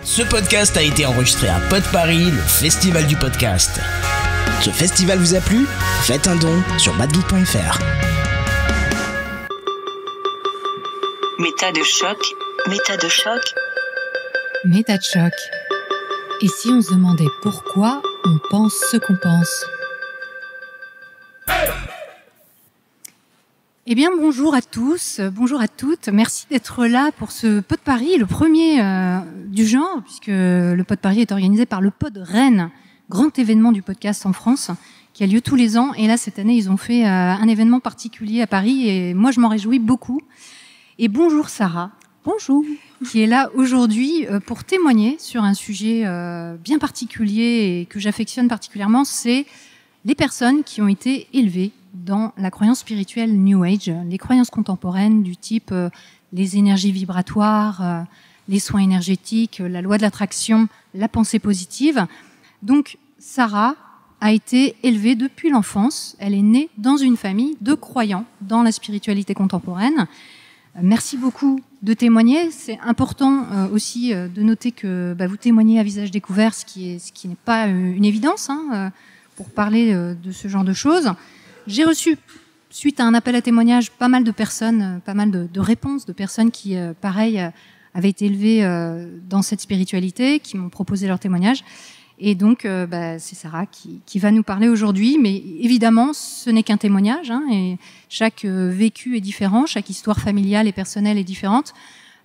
Ce podcast a été enregistré à Pod Paris, le festival du podcast. Ce festival vous a plu ? Faites un don sur badgeek.fr. Méta de choc, méta de choc. Méta de choc. Et si on se demandait pourquoi on pense ce qu'on pense ? Eh bien, bonjour à tous, bonjour à toutes. Merci d'être là pour ce Pod Paris, le premier du genre, puisque le Pod Paris est organisé par le Pod Rennes, grand événement du podcast en France, qui a lieu tous les ans. Et là, cette année, ils ont fait un événement particulier à Paris, et moi, je m'en réjouis beaucoup. Et bonjour Sarah, bonjour, qui est là aujourd'hui pour témoigner sur un sujet bien particulier et que j'affectionne particulièrement, c'est les personnes qui ont été élevées dans la croyance spirituelle New Age, les croyances contemporaines du type les énergies vibratoires, les soins énergétiques, la loi de l'attraction, la pensée positive. Donc Sarah a été élevée depuis l'enfance, elle est née dans une famille de croyants dans la spiritualité contemporaine. Merci beaucoup de témoigner. C'est important aussi de noter que vous témoignez à visage découvert, ce qui n'est pas une évidence pour parler de ce genre de choses. J'ai reçu, suite à un appel à témoignage, pas mal de personnes, pas mal de réponses de personnes qui, pareil, avaient été élevées dans cette spiritualité, qui m'ont proposé leur témoignage. Et donc, c'est Sarah qui va nous parler aujourd'hui. Mais évidemment, ce n'est qu'un témoignage, et chaque vécu est différent, chaque histoire familiale et personnelle est différente.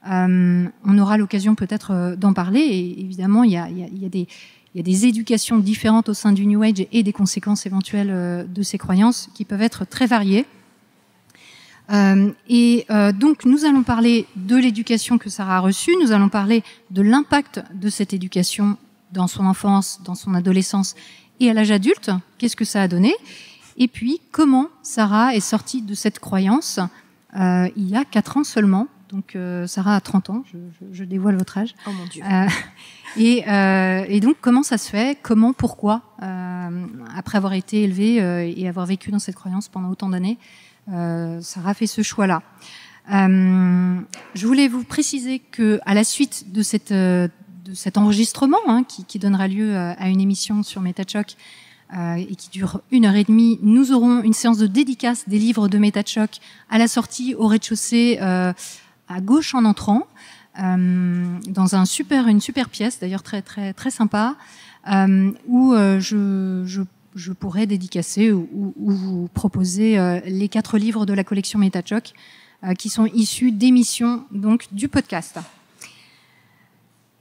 On aura l'occasion peut-être d'en parler. Et évidemment, il y a des éducations différentes au sein du New Age et des conséquences éventuelles de ces croyances qui peuvent être très variées. Donc, nous allons parler de l'éducation que Sarah a reçue. Nous allons parler de l'impact de cette éducation dans son enfance, dans son adolescence et à l'âge adulte. Qu'est-ce que ça a donné ? Et puis, comment Sarah est sortie de cette croyance il y a 4 ans seulement. Donc, Sarah a 30 ans, je dévoile votre âge. Oh mon Dieu. Et donc, comment ça se fait ? Comment, pourquoi, après avoir été élevée et avoir vécu dans cette croyance pendant autant d'années, Sarah a fait ce choix-là. Je voulais vous préciser que, à la suite de cet enregistrement, qui donnera lieu à une émission sur MetaChoc et qui dure 1h30, nous aurons une séance de dédicace des livres de MetaChoc à la sortie au rez-de-chaussée à gauche en entrant. Dans une super pièce, d'ailleurs très très très sympa, où je pourrais dédicacer ou vous proposer les 4 livres de la collection MetaChoc qui sont issus d'émissions donc du podcast.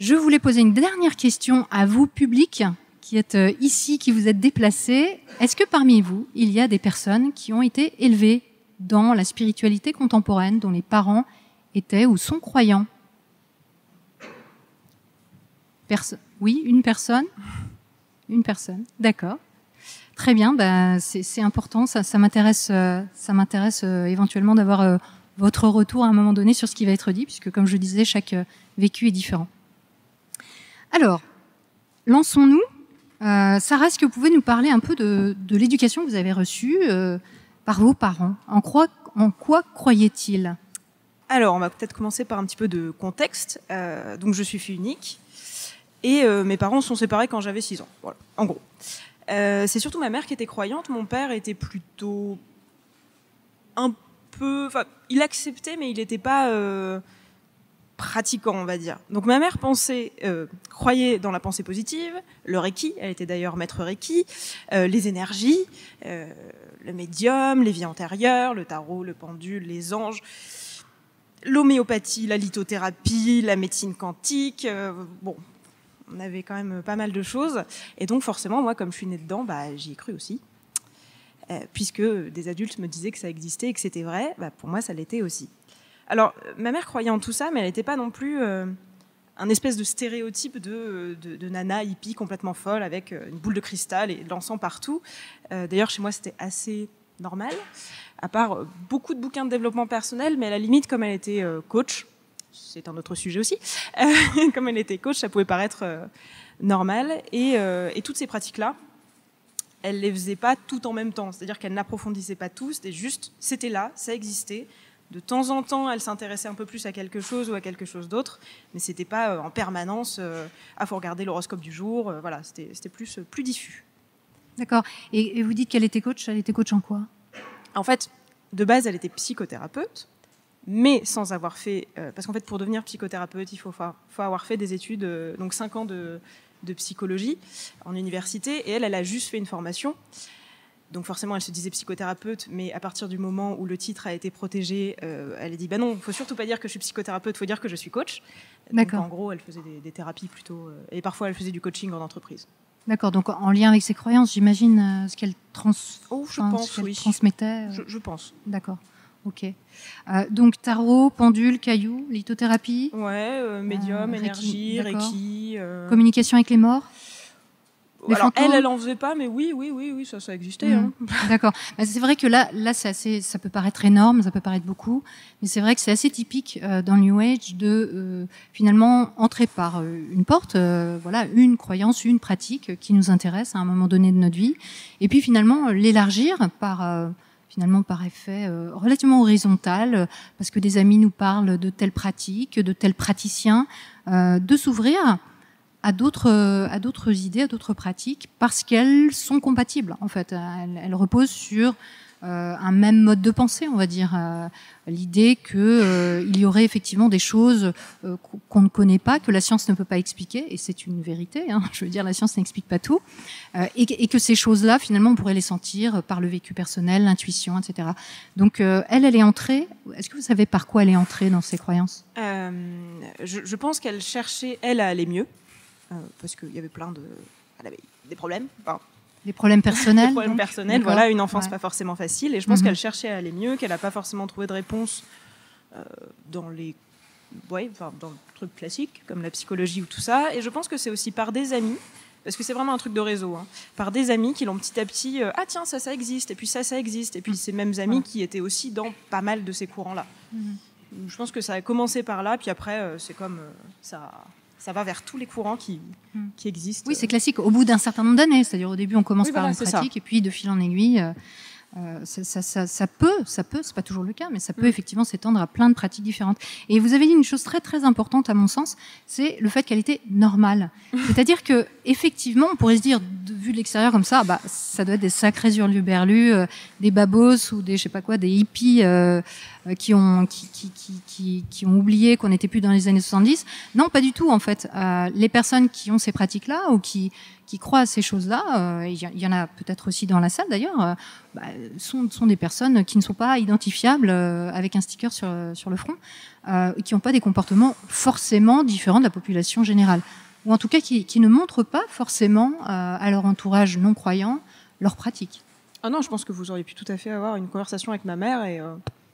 Je voulais poser une dernière question à vous, public, qui êtes ici, qui vous êtes déplacés. Est-ce que parmi vous, il y a des personnes qui ont été élevées dans la spiritualité contemporaine, dont les parents étaient ou sont croyants ? Oui, une personne. Une personne, d'accord. Très bien, c'est important, ça m'intéresse éventuellement d'avoir votre retour à un moment donné sur ce qui va être dit, puisque comme je disais, chaque vécu est différent. Alors, lançons-nous. Sarah, est-ce que vous pouvez nous parler un peu de l'éducation que vous avez reçue par vos parents ? En quoi croyaient-ils ? Alors, on va peut-être commencer par un petit peu de contexte. Donc, je suis fille unique. Et mes parents se sont séparés quand j'avais 6 ans. Voilà, en gros. C'est surtout ma mère qui était croyante. Mon père était plutôt un peu... Enfin, il acceptait, mais il n'était pas pratiquant, on va dire. Donc ma mère croyait dans la pensée positive, le Reiki, elle était d'ailleurs maître Reiki, les énergies, le médium, les vies antérieures, le tarot, le pendule, les anges, l'homéopathie, la lithothérapie, la médecine quantique, on avait quand même pas mal de choses. Et donc, forcément, moi, comme je suis née dedans, j'y ai cru aussi. Puisque des adultes me disaient que ça existait et que c'était vrai, pour moi, ça l'était aussi. Alors, ma mère croyait en tout ça, mais elle n'était pas non plus un espèce de stéréotype de nana hippie complètement folle avec une boule de cristal et de l'encens partout. D'ailleurs, chez moi, c'était assez normal, à part beaucoup de bouquins de développement personnel, mais à la limite, comme elle était coach, c'est un autre sujet aussi. Comme elle était coach, ça pouvait paraître normal. Et toutes ces pratiques-là, elle les faisait pas tout en même temps. C'est-à-dire qu'elle n'approfondissait pas tout. C'était là, ça existait. De temps en temps, elle s'intéressait un peu plus à quelque chose ou à quelque chose d'autre, mais c'était pas en permanence faut regarder l'horoscope du jour. Voilà, c'était plus diffus. D'accord. Et vous dites qu'elle était coach. Elle était coach en quoi? En fait, de base, elle était psychothérapeute, mais sans avoir fait... parce qu'en fait, pour devenir psychothérapeute, il faut avoir fait des études, donc 5 ans de psychologie en université, et elle a juste fait une formation. Donc forcément, elle se disait psychothérapeute, mais à partir du moment où le titre a été protégé, elle a dit non, il ne faut surtout pas dire que je suis psychothérapeute, il faut dire que je suis coach. D'accord. Donc en gros, elle faisait des thérapies plutôt, et parfois elle faisait du coaching en entreprise. D'accord, donc en lien avec ses croyances, j'imagine ce qu'elle oui. transmettait. Je pense. D'accord, ok. Donc tarot, pendule, caillou, lithothérapie. Ouais, médium, énergie, Reiki. Communication avec les morts. Alors elle en faisait pas, mais oui, ça existait. Hein. D'accord. C'est vrai que là ça peut paraître énorme, ça peut paraître beaucoup, mais c'est vrai que c'est assez typique dans le New Age de finalement entrer par une porte, voilà, une croyance, une pratique qui nous intéresse à un moment donné de notre vie, et puis finalement l'élargir par effet relativement horizontal, parce que des amis nous parlent de telle pratique, de tel praticien, de s'ouvrir à d'autres idées, à d'autres pratiques, parce qu'elles sont compatibles. En fait, elles reposent sur un même mode de pensée, on va dire. L'idée qu'il y aurait effectivement des choses qu'on ne connaît pas, que la science ne peut pas expliquer, et c'est une vérité. Hein, je veux dire, la science n'explique pas tout, et que ces choses-là, finalement, on pourrait les sentir par le vécu personnel, l'intuition, etc. Donc, elle est entrée. Est-ce que vous savez par quoi elle est entrée dans ses croyances? Je pense qu'elle cherchait, elle, à aller mieux. Parce qu'il y avait elle avait des problèmes. Enfin, des problèmes personnels. Des problèmes personnels, voilà, une enfance pas forcément facile. Et je pense qu'elle cherchait à aller mieux, qu'elle n'a pas forcément trouvé de réponse dans le truc classique, comme la psychologie ou tout ça. Et je pense que c'est aussi par des amis, parce que c'est vraiment un truc de réseau, hein, par des amis qui l'ont petit à petit, tiens, ça existe, et puis ça existe. Et puis ces mêmes amis qui étaient aussi dans pas mal de ces courants-là. Je pense que ça a commencé par là, puis après, c'est comme ça va vers tous les courants qui existent. Oui, c'est classique. Au bout d'un certain nombre d'années, c'est-à-dire au début, on commence par une pratique, ça. Et puis de fil en aiguille, ça peut, c'est pas toujours le cas, mais ça peut effectivement s'étendre à plein de pratiques différentes. Et vous avez dit une chose très très importante à mon sens, c'est le fait qu'elle était normale. C'est-à-dire que effectivement, on pourrait se dire, vu de l'extérieur comme ça, ça doit être des sacrés hurluberlus, des babos ou des je sais pas quoi, des hippies qui ont oublié qu'on n'était plus dans les années 70. Non, pas du tout en fait. Les personnes qui ont ces pratiques-là ou qui croient à ces choses-là, il y en a peut-être aussi dans la salle d'ailleurs, sont des personnes qui ne sont pas identifiables avec un sticker sur le front, qui n'ont pas des comportements forcément différents de la population générale, ou en tout cas qui ne montrent pas forcément à leur entourage non croyant leurs pratiques. Ah non, je pense que vous auriez pu tout à fait avoir une conversation avec ma mère et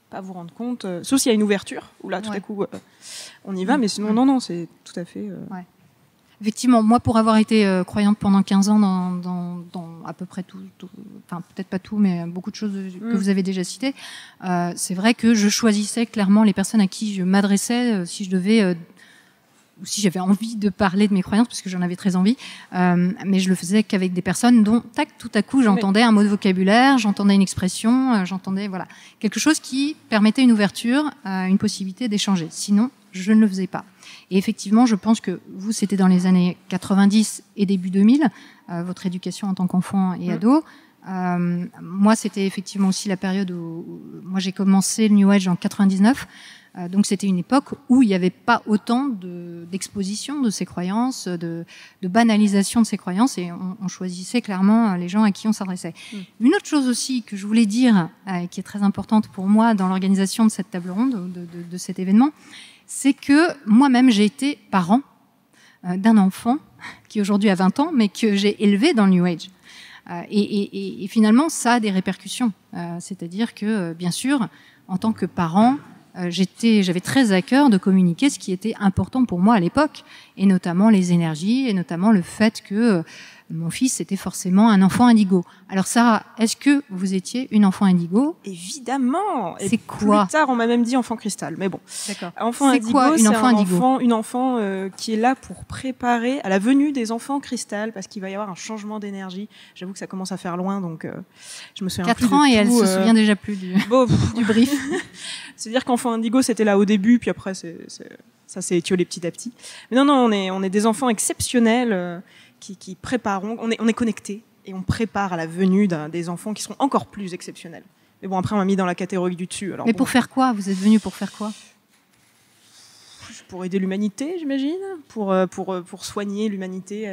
pas vous rendre compte, sauf s'il y a une ouverture, où là tout à coup on y va, mais sinon non, c'est tout à fait... Ouais. Effectivement, moi, pour avoir été croyante pendant 15 ans dans à peu près tout, enfin peut-être pas tout, mais beaucoup de choses que vous avez déjà citées, c'est vrai que je choisissais clairement les personnes à qui je m'adressais si je devais, ou si j'avais envie de parler de mes croyances, parce que j'en avais très envie, mais je le faisais qu'avec des personnes dont, tout à coup, j'entendais un mot de vocabulaire, j'entendais une expression, j'entendais quelque chose qui permettait une ouverture, une possibilité d'échanger. Sinon, je ne le faisais pas. Et effectivement, je pense que vous, c'était dans les années 90 et début 2000, votre éducation en tant qu'enfant et ado. Moi, c'était effectivement aussi la période où moi j'ai commencé le New Age en 99. Donc c'était une époque où il n'y avait pas autant d'exposition de ces croyances, de banalisation de ces croyances, et on choisissait clairement les gens à qui on s'adressait. Une autre chose aussi que je voulais dire, qui est très importante pour moi dans l'organisation de cette table ronde, de cet événement, c'est que moi-même j'ai été parent d'un enfant qui aujourd'hui a 20 ans, mais que j'ai élevé dans le New Age. Et finalement, ça a des répercussions. C'est-à-dire que, bien sûr, en tant que parent, j'avais très à cœur de communiquer ce qui était important pour moi à l'époque. et notamment les énergies, et notamment le fait que mon fils était forcément un enfant indigo. Alors Sarah, est-ce que vous étiez une enfant indigo? Évidemment. C'est quoi? Plus tard, on m'a même dit enfant cristal, mais bon. D'accord. Enfant C'est indigo, quoi une c'est enfant indigo? une enfant qui est là pour préparer à la venue des enfants cristal, parce qu'il va y avoir un changement d'énergie. J'avoue que ça commence à faire loin, donc je me souviens 4 plus de ans et tout, elle se souvient déjà plus du, bon, du brief. C'est-à-dire qu'enfant indigo, c'était là au début, puis après, ça s'est étiolé petit à petit. Mais non, on est des enfants exceptionnels qui préparons. On est connectés et on prépare à la venue des enfants qui seront encore plus exceptionnels. Mais bon, après, on m'a mis dans la catégorie du dessus. Alors, Mais bon, pour faire quoi? Vous êtes venu pour faire quoi? pour aider l'humanité, j'imagine, pour soigner l'humanité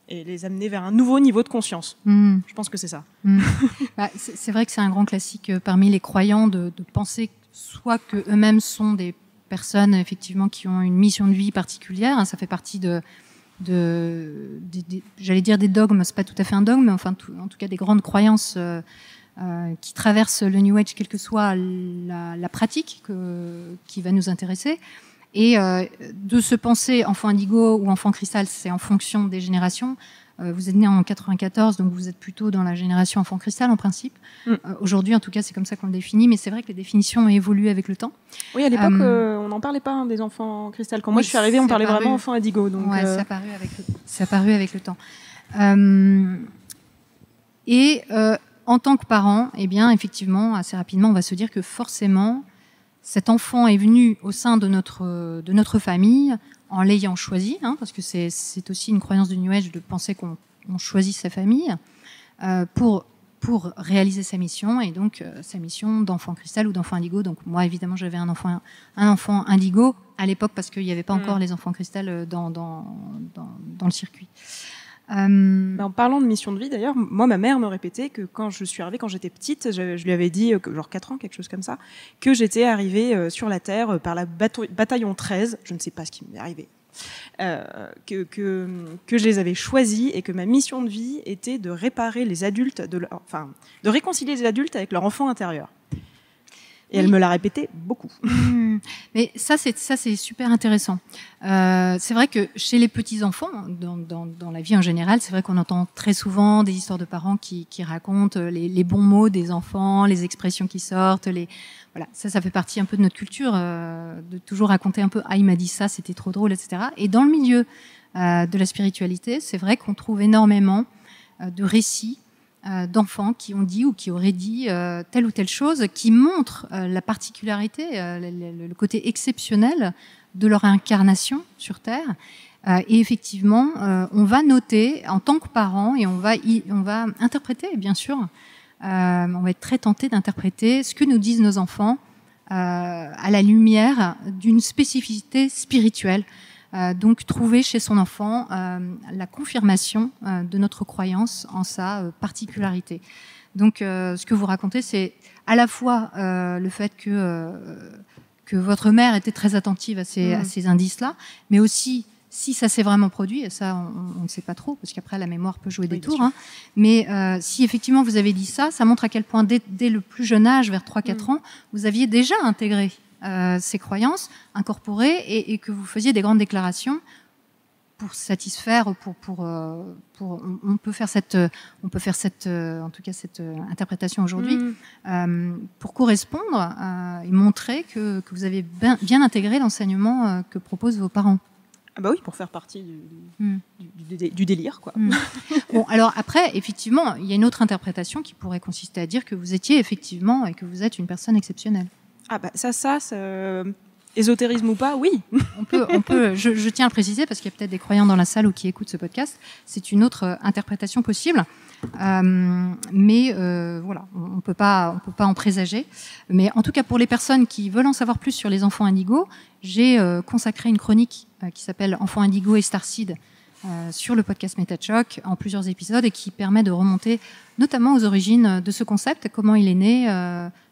et les amener vers un nouveau niveau de conscience. Je pense que c'est ça. Bah, c'est vrai que c'est un grand classique parmi les croyants de penser soit que eux-mêmes sont des personnes effectivement qui ont une mission de vie particulière. Ça fait partie j'allais dire des dogmes, c'est pas tout à fait un dogme, mais enfin en tout cas des grandes croyances qui traversent le New Age, quelle que soit la pratique qui va nous intéresser. Et de se penser enfant indigo ou enfant cristal, c'est en fonction des générations. Vous êtes né en 94, donc vous êtes plutôt dans la génération enfant cristal en principe. Aujourd'hui, en tout cas, c'est comme ça qu'on le définit, mais c'est vrai que les définitions ont évolué avec le temps. Oui, à l'époque, on n'en parlait pas des enfants cristal. Quand moi je suis arrivée, on parlait vraiment enfant indigo. Donc, ouais, c'est apparu avec le temps. En tant que parent, eh bien, effectivement, assez rapidement, on va se dire que forcément, cet enfant est venu au sein de notre famille en l'ayant choisi, parce que c'est aussi une croyance du New Age de penser qu'on choisit sa famille pour réaliser sa mission, et donc sa mission d'enfant cristal ou d'enfant indigo. Donc moi, évidemment, j'avais un enfant indigo à l'époque parce qu'il n'y avait pas encore les enfants cristal dans le circuit. En parlant de mission de vie, d'ailleurs, moi, ma mère me répétait que quand je suis arrivée, quand j'étais petite, je lui avais dit, genre 4 ans, quelque chose comme ça, que j'étais arrivée sur la Terre par la bataillon 13, je ne sais pas ce qui m'est arrivé, que je les avais choisis et que ma mission de vie était de réparer les adultes, de réconcilier les adultes avec leur enfant intérieur. Et elle me l'a répété beaucoup. Mais ça, c'est super intéressant. C'est vrai que chez les petits-enfants, dans la vie en général, c'est vrai qu'on entend très souvent des histoires de parents qui racontent les bons mots des enfants, les expressions qui sortent. Voilà, ça fait partie un peu de notre culture, de toujours raconter un peu « Ah, il m'a dit ça, c'était trop drôle », etc. Et dans le milieu de la spiritualité, c'est vrai qu'on trouve énormément de récits d'enfants qui ont dit ou qui auraient dit telle ou telle chose, qui montrent la particularité, le côté exceptionnel de leur incarnation sur Terre. Et effectivement, on va noter en tant que parent et on va interpréter, bien sûr, on va être très tenté d'interpréter ce que nous disent nos enfants à la lumière d'une spécificité spirituelle. Donc trouver chez son enfant la confirmation de notre croyance en sa particularité. Donc ce que vous racontez, c'est à la fois le fait que votre mère était très attentive à ces indices-là, mais aussi si ça s'est vraiment produit, et ça on ne sait pas trop, parce qu'après la mémoire peut jouer des tours, mais si effectivement vous avez dit ça, ça montre à quel point dès le plus jeune âge, vers 3-4 ans, vous aviez déjà intégré ces croyances incorporées et que vous faisiez des grandes déclarations pour satisfaire, on peut faire cette en tout cas cette interprétation aujourd'hui pour correspondre et montrer que vous avez bien intégré l'enseignement que proposent vos parents. Ah bah oui, pour faire partie du délire, quoi. Bon, alors après, effectivement, il y a une autre interprétation qui pourrait consister à dire que vous étiez effectivement et que vous êtes une personne exceptionnelle. Ah bah ça ésotérisme ou pas, oui. On peut. Je tiens à le préciser parce qu'il y a peut-être des croyants dans la salle ou qui écoutent ce podcast. C'est une autre interprétation possible, mais voilà, on peut pas en présager. Mais en tout cas, pour les personnes qui veulent en savoir plus sur les enfants indigo, j'ai consacré une chronique qui s'appelle Enfants indigo et Starseed sur le podcast MetaChoc en plusieurs épisodes et qui permet de remonter notamment aux origines de ce concept, comment il est né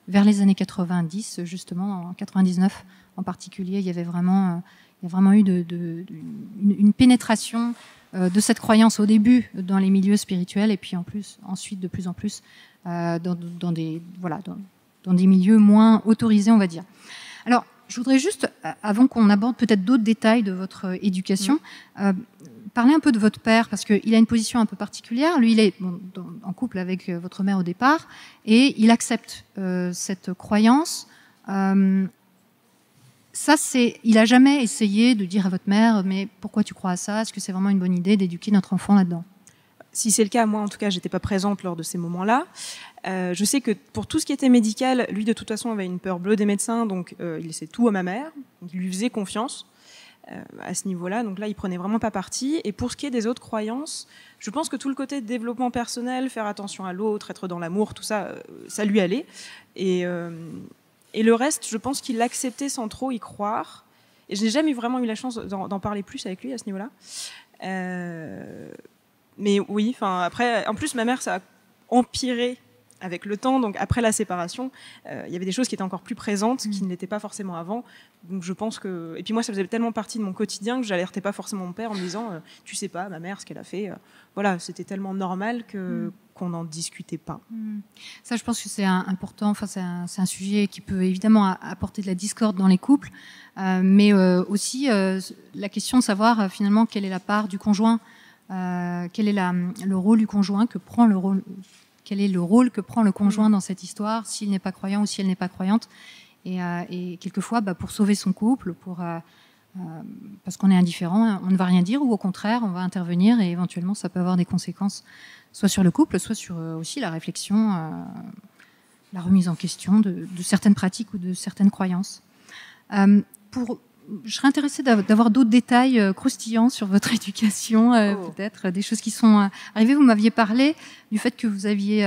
vers les années 90, justement en 99 en particulier. Il y a vraiment eu une pénétration de cette croyance au début dans les milieux spirituels et puis ensuite de plus en plus dans des milieux moins autorisés, on va dire. Alors, je voudrais juste, avant qu'on aborde peut-être d'autres détails de votre éducation, parler un peu de votre père, parce qu'il a une position un peu particulière. Lui, il est en couple avec votre mère au départ, et il accepte cette croyance. Il a jamais essayé de dire à votre mère, mais pourquoi tu crois à ça? Est-ce que c'est vraiment une bonne idée d'éduquer notre enfant là-dedans? Si c'est le cas, moi en tout cas, j'étais pas présente lors de ces moments-là. Je sais que pour tout ce qui était médical, lui de toute façon avait une peur bleue des médecins, donc il laissait tout à ma mère. Il lui faisait confiance à ce niveau-là, donc là il prenait vraiment pas parti. Et pour ce qui est des autres croyances, je pense que tout le côté développement personnel, faire attention à l'autre, être dans l'amour, tout ça, ça lui allait. Et le reste, je pense qu'il l'acceptait sans trop y croire. Et je n'ai jamais vraiment eu la chance d'en parler plus avec lui à ce niveau-là. Mais oui, après, en plus ma mère, ça a empiré avec le temps. Donc après la séparation, il y avait des choses qui étaient encore plus présentes, qui ne l'étaient pas forcément avant. Donc je pense que... Et puis moi, ça faisait tellement partie de mon quotidien que j'alertais pas forcément mon père en me disant tu sais pas, ma mère, ce qu'elle a fait. Voilà, c'était tellement normal qu'on n'en discutait pas. Ça, je pense que c'est important. Enfin, c'est un sujet qui peut évidemment apporter de la discorde dans les couples, mais aussi la question de savoir finalement quelle est la part du conjoint, quel est le rôle du conjoint, quel est le rôle que prend le conjoint dans cette histoire, s'il n'est pas croyant ou si elle n'est pas croyante. Et quelquefois, pour sauver son couple, parce qu'on est indifférent, on ne va rien dire, ou au contraire, on va intervenir, et éventuellement, ça peut avoir des conséquences, soit sur le couple, soit sur aussi la réflexion, la remise en question de certaines pratiques ou de certaines croyances. Je serais intéressée d'avoir d'autres détails croustillants sur votre éducation, peut-être des choses qui sont arrivées. Vous m'aviez parlé du fait que vous aviez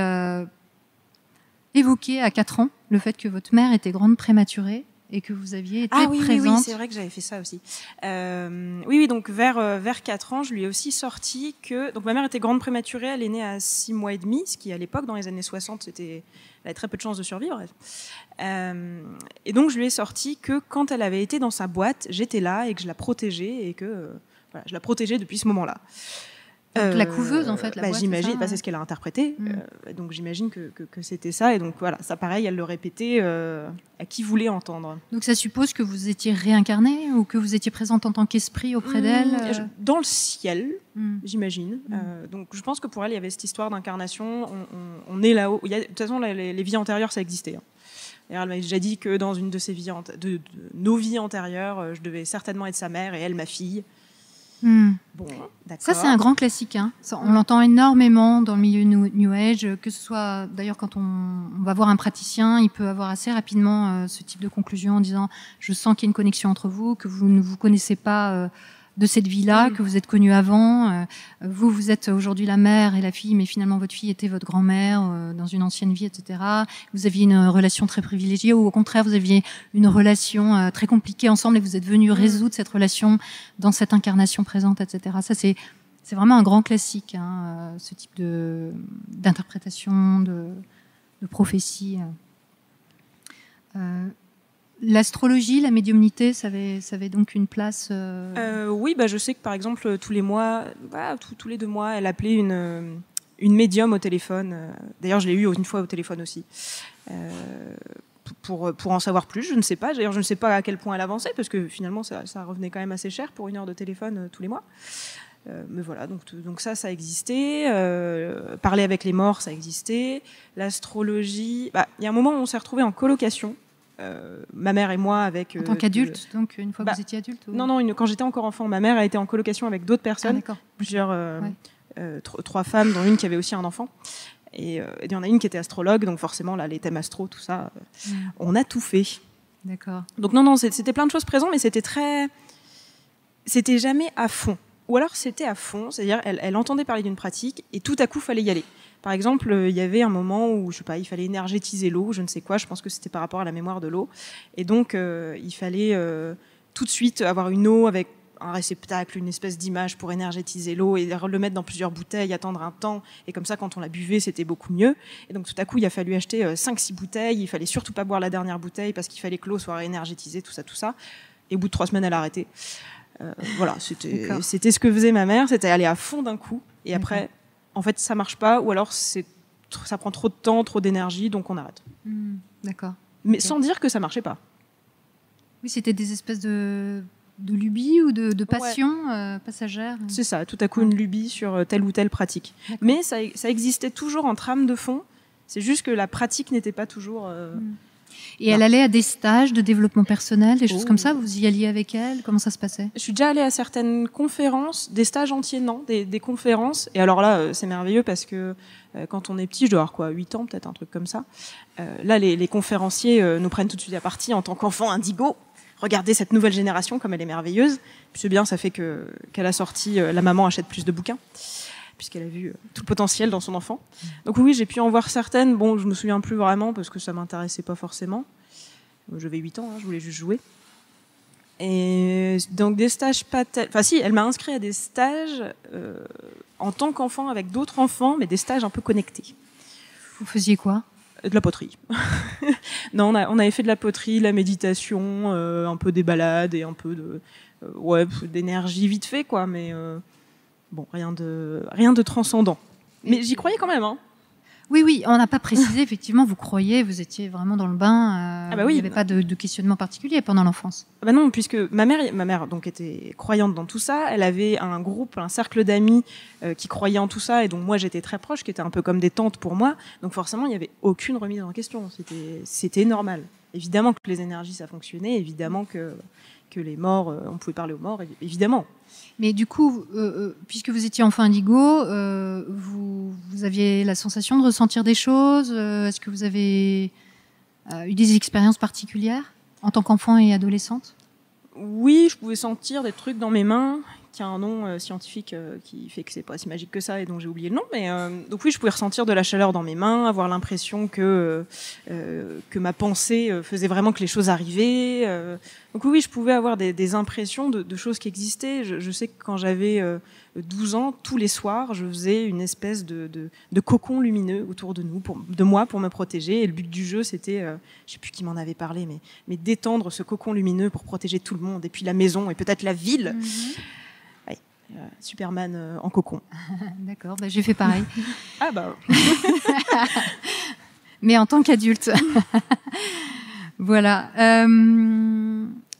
évoqué à 4 ans le fait que votre mère était grande prématurée et que vous aviez été présente. Oui, c'est vrai que j'avais fait ça aussi. Oui, donc vers 4 ans, je lui ai aussi sorti que... Donc ma mère était grande prématurée, elle est née à 6 mois et demi, ce qui à l'époque, dans les années 60, elle avait très peu de chances de survivre. Et donc je lui ai sorti que quand elle avait été dans sa boîte, j'étais là et que je la protégeais et que je la protégeais depuis ce moment-là. Donc, la couveuse, en fait, la boîte, j'imagine, c'est ce qu'elle a interprété. Donc j'imagine que c'était ça. Et donc voilà, ça pareil, elle le répétait à qui voulait entendre. Donc ça suppose que vous étiez réincarnée ou que vous étiez présente en tant qu'esprit auprès d'elle Dans le ciel, j'imagine. Donc je pense que pour elle, il y avait cette histoire d'incarnation. On est là-haut. De toute façon, les vies antérieures, ça existait. Et elle m'a déjà dit que dans une de ses vies, de nos vies antérieures, je devais certainement être sa mère et elle ma fille. Bon, ça c'est un grand classique, hein. On l'entend énormément dans le milieu New Age, que ce soit d'ailleurs quand on va voir un praticien, il peut avoir assez rapidement ce type de conclusion en disant je sens qu'il y a une connexion entre vous, que vous ne vous connaissez pas de cette vie-là, que vous êtes connus avant, vous êtes aujourd'hui la mère et la fille, mais finalement votre fille était votre grand-mère dans une ancienne vie, etc. Vous aviez une relation très privilégiée, ou au contraire vous aviez une relation très compliquée ensemble et vous êtes venus résoudre cette relation dans cette incarnation présente, etc. Ça c'est vraiment un grand classique, hein, ce type d'interprétation, de prophétie. L'astrologie, la médiumnité, ça avait donc une place. Oui, je sais que par exemple tous les mois, tous les 2 mois, elle appelait une médium au téléphone. D'ailleurs, je l'ai eu une fois au téléphone aussi, pour en savoir plus. Je ne sais pas. D'ailleurs, je ne sais pas à quel point elle avançait parce que finalement, ça revenait quand même assez cher pour 1 heure de téléphone tous les mois. Mais voilà, donc ça existait. Parler avec les morts, ça existait. L'astrologie, il y a un moment où on s'est retrouvés en colocation. Ma mère et moi en tant qu'adulte, donc une fois que vous étiez adulte ou... Non, quand j'étais encore enfant, ma mère a été en colocation avec d'autres personnes, plusieurs 3 femmes, dont une qui avait aussi un enfant, et il y en a une qui était astrologue, donc forcément là les thèmes astro, tout ça, on a tout fait. D'accord. Donc non, c'était plein de choses présentes, mais c'était jamais à fond, ou alors c'était à fond, c'est-à-dire elle entendait parler d'une pratique et tout à coup fallait y aller. Par exemple, il y avait un moment où, je sais pas, il fallait énergétiser l'eau, je ne sais quoi, je pense que c'était par rapport à la mémoire de l'eau. Et donc, il fallait tout de suite avoir une eau avec un réceptacle, une espèce d'image pour énergétiser l'eau et le mettre dans plusieurs bouteilles, attendre un temps. Et comme ça, quand on la buvait, c'était beaucoup mieux. Et donc, tout à coup, il a fallu acheter 5-6 bouteilles. Il fallait surtout pas boire la dernière bouteille parce qu'il fallait que l'eau soit énergétisée, tout ça. Et au bout de 3 semaines, elle a arrêté. Voilà, c'était ce que faisait ma mère, c'était aller à fond d'un coup. Et après... En fait, ça marche pas, ou alors ça prend trop de temps, trop d'énergie, donc on arrête. D'accord. Mais sans dire que ça marchait pas. Oui, c'était des espèces de lubie ou de passion passagère. C'est ça, tout à coup une lubie sur telle ou telle pratique. D'accord. Mais ça existait toujours en trame de fond, c'est juste que la pratique n'était pas toujours... Et elle allait à des stages de développement personnel, des choses Oh. comme ça, vous y alliez avec elle, comment ça se passait? Je suis déjà allée à certaines conférences, des stages entiers, non, des conférences. Et alors là, c'est merveilleux parce que quand on est petit, je dois avoir quoi, 8 ans, peut-être un truc comme ça. Là, les conférenciers nous prennent tout de suite à partie en tant qu'enfants indigo. Regardez cette nouvelle génération, comme elle est merveilleuse. Puis c'est bien, ça fait qu'elle a sorti La maman achète plus de bouquins, puisqu'elle a vu tout le potentiel dans son enfant. Donc oui, j'ai pu en voir certaines. Bon, je me souviens plus vraiment parce que ça m'intéressait pas forcément. J'avais 8 ans, hein, je voulais juste jouer. Et donc des stages pas enfin si, elle m'a inscrit à des stages en tant qu'enfant avec d'autres enfants, mais des stages un peu connectés. Vous faisiez quoi? De la poterie. Non, on avait fait de la poterie, de la méditation, un peu des balades et un peu d'énergie vite fait, quoi. Mais bon, rien de transcendant. Mais j'y croyais quand même, hein. Oui, on n'a pas précisé, effectivement, vous croyez, vous étiez vraiment dans le bain, Ah bah oui. il n'y avait pas de questionnement particulier pendant l'enfance. Bah non, puisque ma mère donc était croyante dans tout ça. Elle avait un groupe, un cercle d'amis qui croyaient en tout ça, et donc moi j'étais très proche, qui était un peu comme des tantes pour moi. Donc forcément, il n'y avait aucune remise en question. C'était normal. Évidemment que les énergies ça fonctionnait, évidemment que les morts, on pouvait parler aux morts, évidemment. Mais du coup, puisque vous étiez enfant indigo, vous aviez la sensation de ressentir des choses. Est-ce que vous avez eu des expériences particulières en tant qu'enfant et adolescente? Oui, je pouvais sentir des trucs dans mes mains, qui a un nom scientifique qui fait que c'est pas si magique que ça et donc j'ai oublié le nom. Mais donc oui, je pouvais ressentir de la chaleur dans mes mains, avoir l'impression que ma pensée faisait vraiment que les choses arrivaient. Donc oui, je pouvais avoir des impressions de choses qui existaient. Je sais que quand j'avais 12 ans, tous les soirs, je faisais une espèce de cocon lumineux autour de moi pour me protéger. Et le but du jeu, c'était, je sais plus qui m'en avait parlé, mais d'étendre ce cocon lumineux pour protéger tout le monde et puis la maison et peut-être la ville. Ouais, Superman en cocon. D'accord, j'ai fait pareil. Ah bah. Mais en tant qu'adulte. Voilà.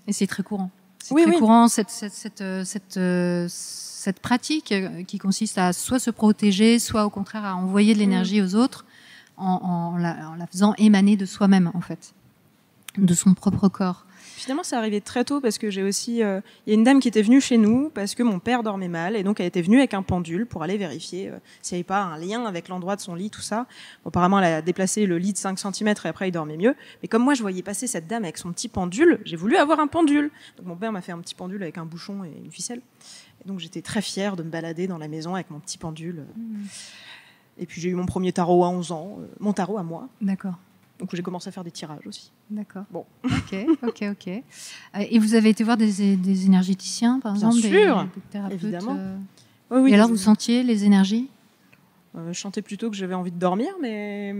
Et c'est très courant. C'est très courant cette pratique qui consiste à soit se protéger, soit au contraire à envoyer de l'énergie aux autres en la faisant émaner de soi-même, en fait, de son propre corps. Finalement, c'est arrivé très tôt parce que j'ai aussi... Il y a une dame qui était venue chez nous parce que mon père dormait mal et donc elle était venue avec un pendule pour aller vérifier s'il n'y avait pas un lien avec l'endroit de son lit, tout ça. Bon, apparemment, elle a déplacé le lit de 5 cm et après, il dormait mieux. Mais comme moi, je voyais passer cette dame avec son petit pendule, j'ai voulu avoir un pendule. Donc mon père m'a fait un petit pendule avec un bouchon et une ficelle. Et donc j'étais très fière de me balader dans la maison avec mon petit pendule. Et puis j'ai eu mon premier tarot à 11 ans, mon tarot à moi. D'accord. Donc j'ai commencé à faire des tirages aussi. D'accord. Bon. Ok. Et vous avez été voir des énergéticiens, par exemple, Bien sûr, des thérapeutes, évidemment. Oui, et alors, vous sentiez les énergies? Je sentais plutôt que j'avais envie de dormir, mais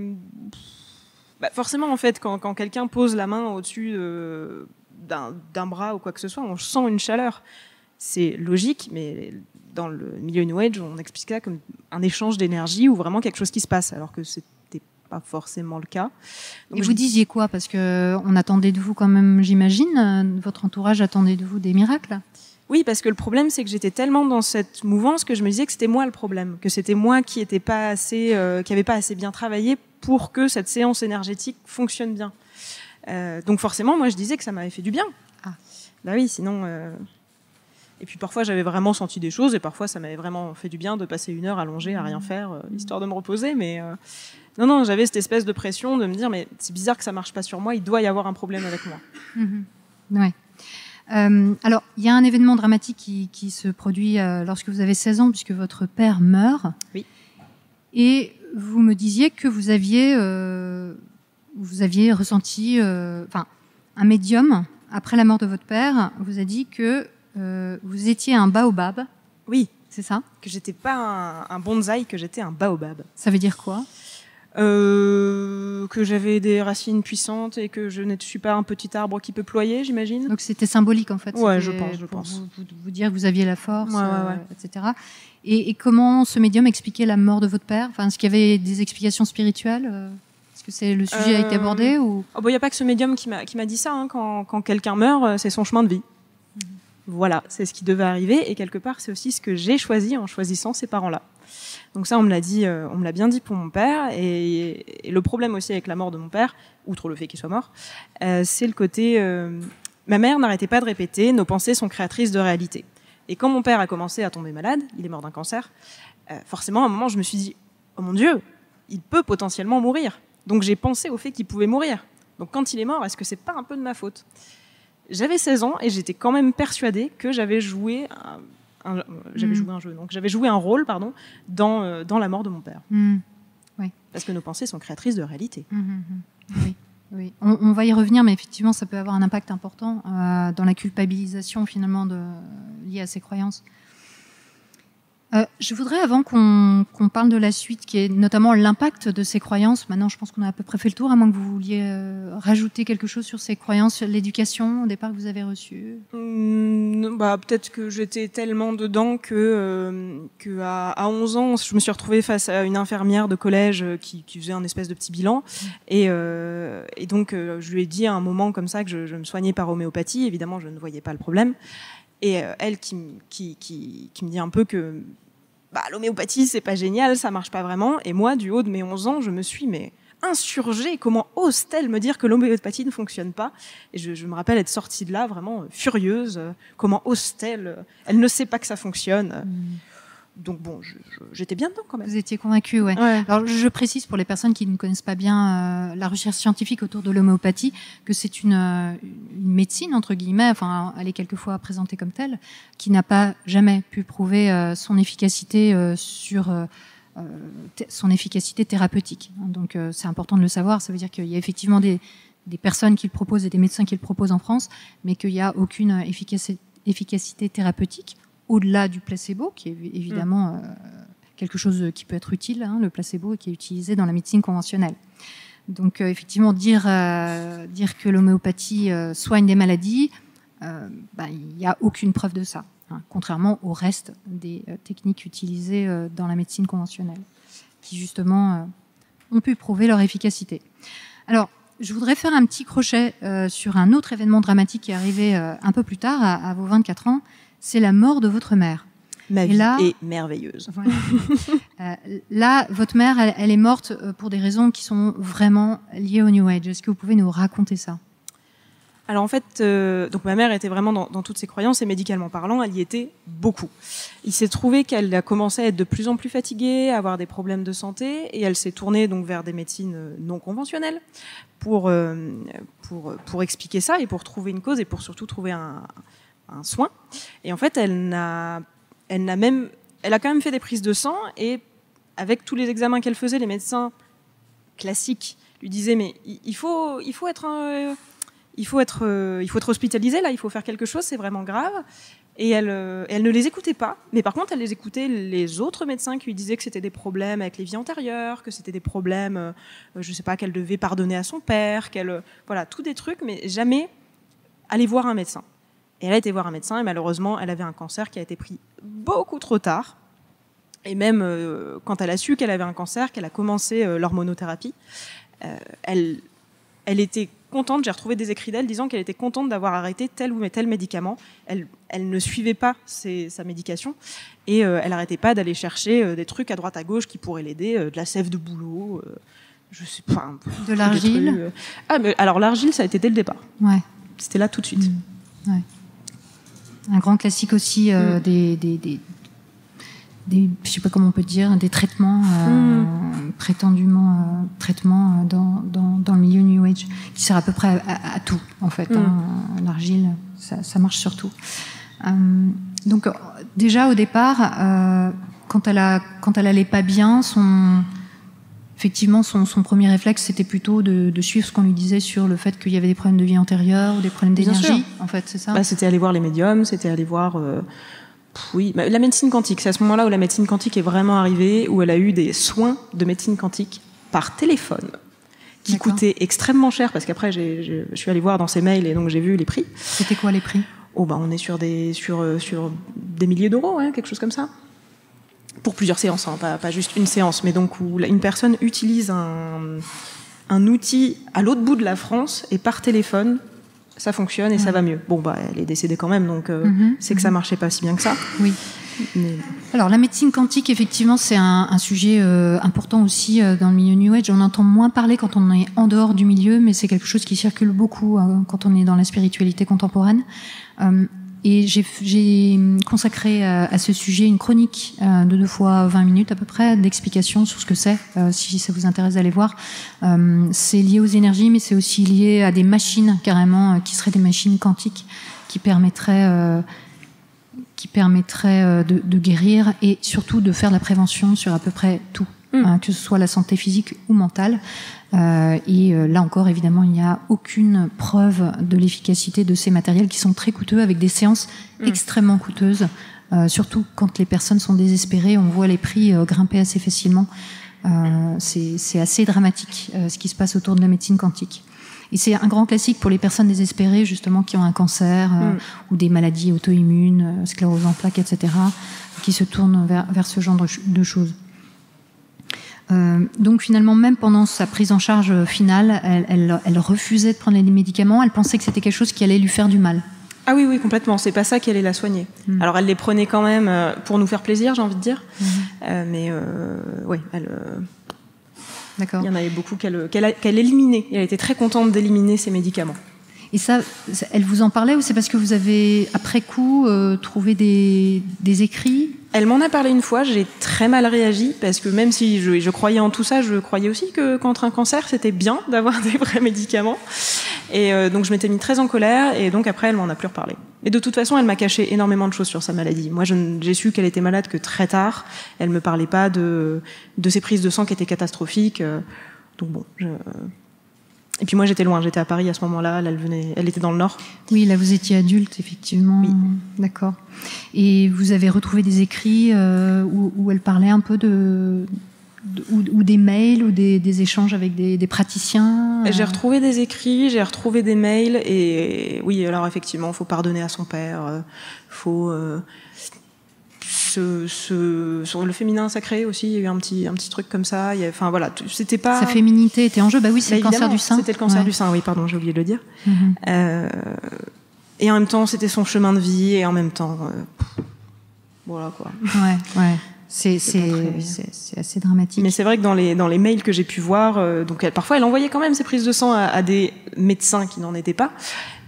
forcément, en fait, quand quelqu'un pose la main au-dessus d'un bras ou quoi que ce soit, on sent une chaleur. C'est logique, mais dans le milieu New Age, on explique ça comme un échange d'énergie ou vraiment quelque chose qui se passe, alors que c'était pas forcément le cas. Donc et vous disiez quoi? Parce qu'on attendait de vous quand même, j'imagine, votre entourage attendait de vous des miracles. Oui, parce que le problème, c'est que j'étais tellement dans cette mouvance que je me disais que c'était moi le problème, que c'était moi qui n'avais pas assez bien travaillé pour que cette séance énergétique fonctionne bien. Donc forcément, moi, je disais que ça m'avait fait du bien. Ah. Bah oui, sinon... Et puis parfois, j'avais vraiment senti des choses et parfois, ça m'avait vraiment fait du bien de passer 1 heure allongée à rien faire, histoire de me reposer. Mais non, j'avais cette espèce de pression de me dire, mais c'est bizarre que ça marche pas sur moi, il doit y avoir un problème avec moi. Ouais. Alors, il y a un événement dramatique qui se produit lorsque vous avez 16 ans, puisque votre père meurt. Oui. Et vous me disiez que vous aviez ressenti... un médium, après la mort de votre père, vous a dit que vous étiez un baobab. Oui. C'est ça? Que j'étais pas un bonsaï, que j'étais un baobab. Ça veut dire quoi? Que j'avais des racines puissantes et que je ne suis pas un petit arbre qui peut ployer, j'imagine. Donc c'était symbolique en fait. Ouais, c'était je pense. Vous dire que vous aviez la force, ouais. etc. Et comment ce médium expliquait la mort de votre père? Enfin, est-ce qu'il y avait des explications spirituelles? Est-ce que c'est le sujet a été abordé ou... Il n'y a pas que ce médium qui m'a dit ça. Hein. Quand quelqu'un meurt, c'est son chemin de vie. Voilà, c'est ce qui devait arriver. Et quelque part, c'est aussi ce que j'ai choisi en choisissant ces parents-là. Donc ça, on me l'a bien dit pour mon père. Et le problème aussi avec la mort de mon père, outre le fait qu'il soit mort, c'est le côté... ma mère n'arrêtait pas de répéter « Nos pensées sont créatrices de réalité ». Et quand mon père a commencé à tomber malade, il est mort d'un cancer, forcément, à un moment, je me suis dit « Oh mon Dieu, il peut potentiellement mourir ». Donc j'ai pensé au fait qu'il pouvait mourir. Donc quand il est mort, est-ce que c'est pas un peu de ma faute ? J'avais 16 ans et j'étais quand même persuadée que j'avais joué un rôle dans la mort de mon père. Oui. Parce que nos pensées sont créatrices de réalité. Oui. On va y revenir, mais effectivement, ça peut avoir un impact important dans la culpabilisation finalement liée à ces croyances. Je voudrais, avant qu'on parle de la suite, qui est notamment l'impact de ces croyances, maintenant je pense qu'on a à peu près fait le tour, à moins que vous vouliez rajouter quelque chose sur ces croyances, l'éducation au départ que vous avez reçue. Peut-être que j'étais tellement dedans que à 11 ans, je me suis retrouvée face à une infirmière de collège qui faisait un espèce de petit bilan. Et donc, je lui ai dit à un moment comme ça que je me soignais par homéopathie. Évidemment, je ne voyais pas le problème. Et elle qui me dit un peu que l'homéopathie, c'est pas génial, ça marche pas vraiment. Et moi, du haut de mes 11 ans, je me suis insurgée. Comment ose-t-elle me dire que l'homéopathie ne fonctionne pas ? Et je me rappelle être sortie de là vraiment furieuse. Comment ose-t-elle ? Elle ne sait pas que ça fonctionne. Donc bon, j'étais bien dedans quand même. Vous étiez convaincue, ouais. Alors je précise pour les personnes qui ne connaissent pas bien la recherche scientifique autour de l'homéopathie que c'est une médecine entre guillemets, enfin elle est quelquefois présentée comme telle, qui n'a pas jamais pu prouver son efficacité son efficacité thérapeutique. Donc c'est important de le savoir. Ça veut dire qu'il y a effectivement des personnes qui le proposent et des médecins qui le proposent en France, mais qu'il n'y a aucune efficacité thérapeutique. Au-delà du placebo, qui est évidemment quelque chose qui peut être utile, le placebo, et qui est utilisé dans la médecine conventionnelle. Donc, effectivement, dire que l'homéopathie soigne des maladies, il n'y a aucune preuve de ça, contrairement au reste des techniques utilisées dans la médecine conventionnelle, qui justement ont pu prouver leur efficacité. Alors, je voudrais faire un petit crochet sur un autre événement dramatique qui est arrivé un peu plus tard, à vos 24 ans. C'est la mort de votre mère. Ma vie est merveilleuse. Voilà. Là, votre mère, elle est morte pour des raisons qui sont vraiment liées au New Age. Est-ce que vous pouvez nous raconter ça ? Alors en fait, donc ma mère était vraiment dans toutes ses croyances et médicalement parlant, elle y était beaucoup. Il s'est trouvé qu'elle a commencé à être de plus en plus fatiguée, à avoir des problèmes de santé, et elle s'est tournée donc vers des médecines non conventionnelles pour expliquer ça et pour trouver une cause et pour surtout trouver un soin. Et en fait, elle a quand même fait des prises de sang, et avec tous les examens qu'elle faisait, les médecins classiques lui disaient mais il faut être hospitalisé là, il faut faire quelque chose, c'est vraiment grave. Et elle ne les écoutait pas, mais par contre elle les écoutait les autres médecins qui lui disaient que c'était des problèmes avec les vies antérieures, que c'était des problèmes, je sais pas, qu'elle devait pardonner à son père, voilà, tous des trucs, mais jamais aller voir un médecin. Et elle a été voir un médecin et malheureusement, elle avait un cancer qui a été pris beaucoup trop tard. Et même quand elle a su qu'elle avait un cancer, qu'elle a commencé l'hormonothérapie, elle était contente. J'ai retrouvé des écrits d'elle disant qu'elle était contente d'avoir arrêté tel ou tel médicament. Elle ne suivait pas sa médication et elle n'arrêtait pas d'aller chercher des trucs à droite à gauche qui pourraient l'aider, de la sève de bouleau, je sais pas. De l'argile. Alors l'argile, ça a été dès le départ. Ouais. C'était là tout de suite. Ouais. Un grand classique aussi des je sais pas comment on peut dire, des traitements prétendument traitements dans le milieu New Age qui sert à peu près à tout en fait. L'argile, ça marche sur tout. Donc déjà au départ, quand elle allait pas bien, effectivement son premier réflexe c'était plutôt de suivre ce qu'on lui disait sur le fait qu'il y avait des problèmes de vie antérieure ou des problèmes d'énergie. En fait, c'est ça. C'était aller voir les médiums, c'était aller voir. Oui, la médecine quantique, c'est à ce moment-là où la médecine quantique est vraiment arrivée, où elle a eu des soins de médecine quantique par téléphone, qui coûtaient extrêmement cher, parce qu'après, je suis allée voir dans ses mails et donc j'ai vu les prix. C'était quoi les prix ? On est sur des milliers d'euros, quelque chose comme ça. Pour plusieurs séances, pas juste une séance, mais donc où une personne utilise un outil à l'autre bout de la France et par téléphone, ça fonctionne et ça va mieux. Bon, elle est décédée quand même, donc c'est que ça marchait pas si bien que ça. Oui. Mais... Alors, la médecine quantique, effectivement, c'est un sujet important aussi dans le milieu New Age. On entend moins parler quand on est en dehors du milieu, mais c'est quelque chose qui circule beaucoup quand on est dans la spiritualité contemporaine. Et j'ai consacré à ce sujet une chronique de 2 fois 20 minutes à peu près d'explications sur ce que c'est, si ça vous intéresse d'aller voir. C'est lié aux énergies, mais c'est aussi lié à des machines carrément, qui seraient des machines quantiques, qui permettraient de guérir et surtout de faire de la prévention sur à peu près tout, que ce soit la santé physique ou mentale. Et là encore, évidemment, il n'y a aucune preuve de l'efficacité de ces matériels qui sont très coûteux, avec des séances extrêmement coûteuses, surtout quand les personnes sont désespérées. On voit les prix grimper assez facilement. C'est assez dramatique ce qui se passe autour de la médecine quantique. Et c'est un grand classique pour les personnes désespérées, justement, qui ont un cancer ou des maladies auto-immunes, sclérose en plaques, etc., qui se tournent vers ce genre de choses. Donc finalement, même pendant sa prise en charge finale, elle refusait de prendre les médicaments. Elle pensait que c'était quelque chose qui allait lui faire du mal. Ah oui, complètement. C'est pas ça qui allait la soigner. Alors elle les prenait quand même pour nous faire plaisir, j'ai envie de dire. Mais oui, D'accord. Il y en avait beaucoup qu'elle éliminait. Elle était très contente d'éliminer ces médicaments. Et ça, elle vous en parlait, ou c'est parce que vous avez, après coup, trouvé des écrits ? Elle m'en a parlé une fois, j'ai très mal réagi, parce que même si je croyais en tout ça, je croyais aussi que contre un cancer, c'était bien d'avoir des vrais médicaments. Et donc je m'étais mis très en colère, et donc après, elle m'en a plus reparlé. Et de toute façon, elle m'a caché énormément de choses sur sa maladie. Moi, j'ai su qu'elle était malade que très tard. Elle me parlait pas de ses prises de sang qui étaient catastrophiques. Donc bon, Et puis moi, j'étais loin, j'étais à Paris à ce moment-là, elle était dans le Nord. Oui, là, vous étiez adulte, effectivement. Oui. D'accord. Et vous avez retrouvé des écrits où elle parlait un peu ou des mails, ou des échanges avec des praticiens J'ai retrouvé des écrits, j'ai retrouvé des mails, et oui, alors effectivement, il faut pardonner à son père, faut... sur le féminin sacré aussi, il y a eu un petit truc comme ça. Enfin voilà, c'était pas. Sa féminité était en jeu. Bah oui, c'est le cancer du sein. C'était le cancer du sein. Oui, pardon, j'ai oublié de le dire. Et en même temps, c'était son chemin de vie, et en même temps, voilà quoi. Ouais. C'est assez dramatique. Mais c'est vrai que dans les mails que j'ai pu voir, donc parfois elle envoyait quand même ses prises de sang à des médecins qui n'en étaient pas,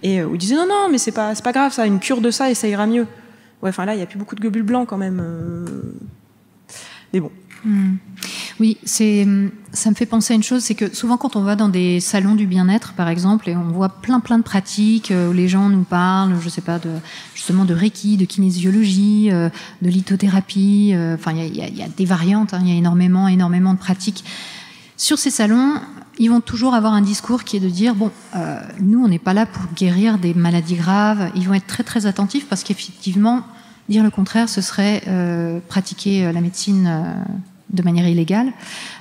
et où ils disaient non, mais c'est pas grave, ça, une cure de ça et ça ira mieux. Ouais, enfin là, il y a plus beaucoup de globules blancs quand même. Mais bon. Oui, ça me fait penser à une chose, c'est que souvent quand on va dans des salons du bien-être, par exemple, et on voit plein de pratiques où les gens nous parlent, je sais pas, justement de Reiki, de kinésiologie, de lithothérapie. Enfin, il y a des variantes. Il y a énormément de pratiques. Sur ces salons, ils vont toujours avoir un discours qui est de dire nous, on n'est pas là pour guérir des maladies graves. Ils vont être très très attentifs, parce qu'effectivement, dire le contraire, ce serait pratiquer la médecine de manière illégale,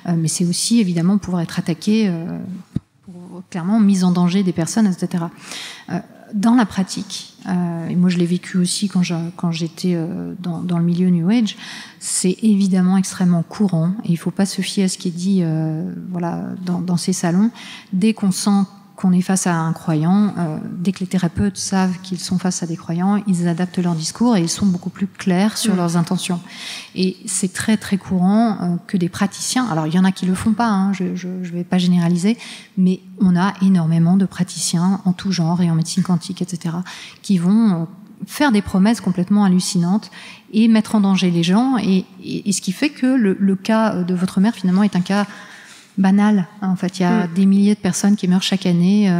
mais c'est aussi évidemment pouvoir être attaqué, pour clairement mise en danger des personnes, etc. Dans la pratique, et moi je l'ai vécu aussi quand j'étais dans le milieu New Age, c'est évidemment extrêmement courant, et il ne faut pas se fier à ce qui est dit dans ces salons. Dès qu'on sent qu'on est face à un croyant, dès que les thérapeutes savent qu'ils sont face à des croyants, ils adaptent leur discours et ils sont beaucoup plus clairs sur leurs intentions. Et c'est très très courant que des praticiens, alors il y en a qui le font pas, je vais pas généraliser, mais on a énormément de praticiens en tout genre et en médecine quantique, etc., qui vont faire des promesses complètement hallucinantes et mettre en danger les gens, et ce qui fait que le cas de votre mère finalement est un cas banal. En fait, il y a des milliers de personnes qui meurent chaque année.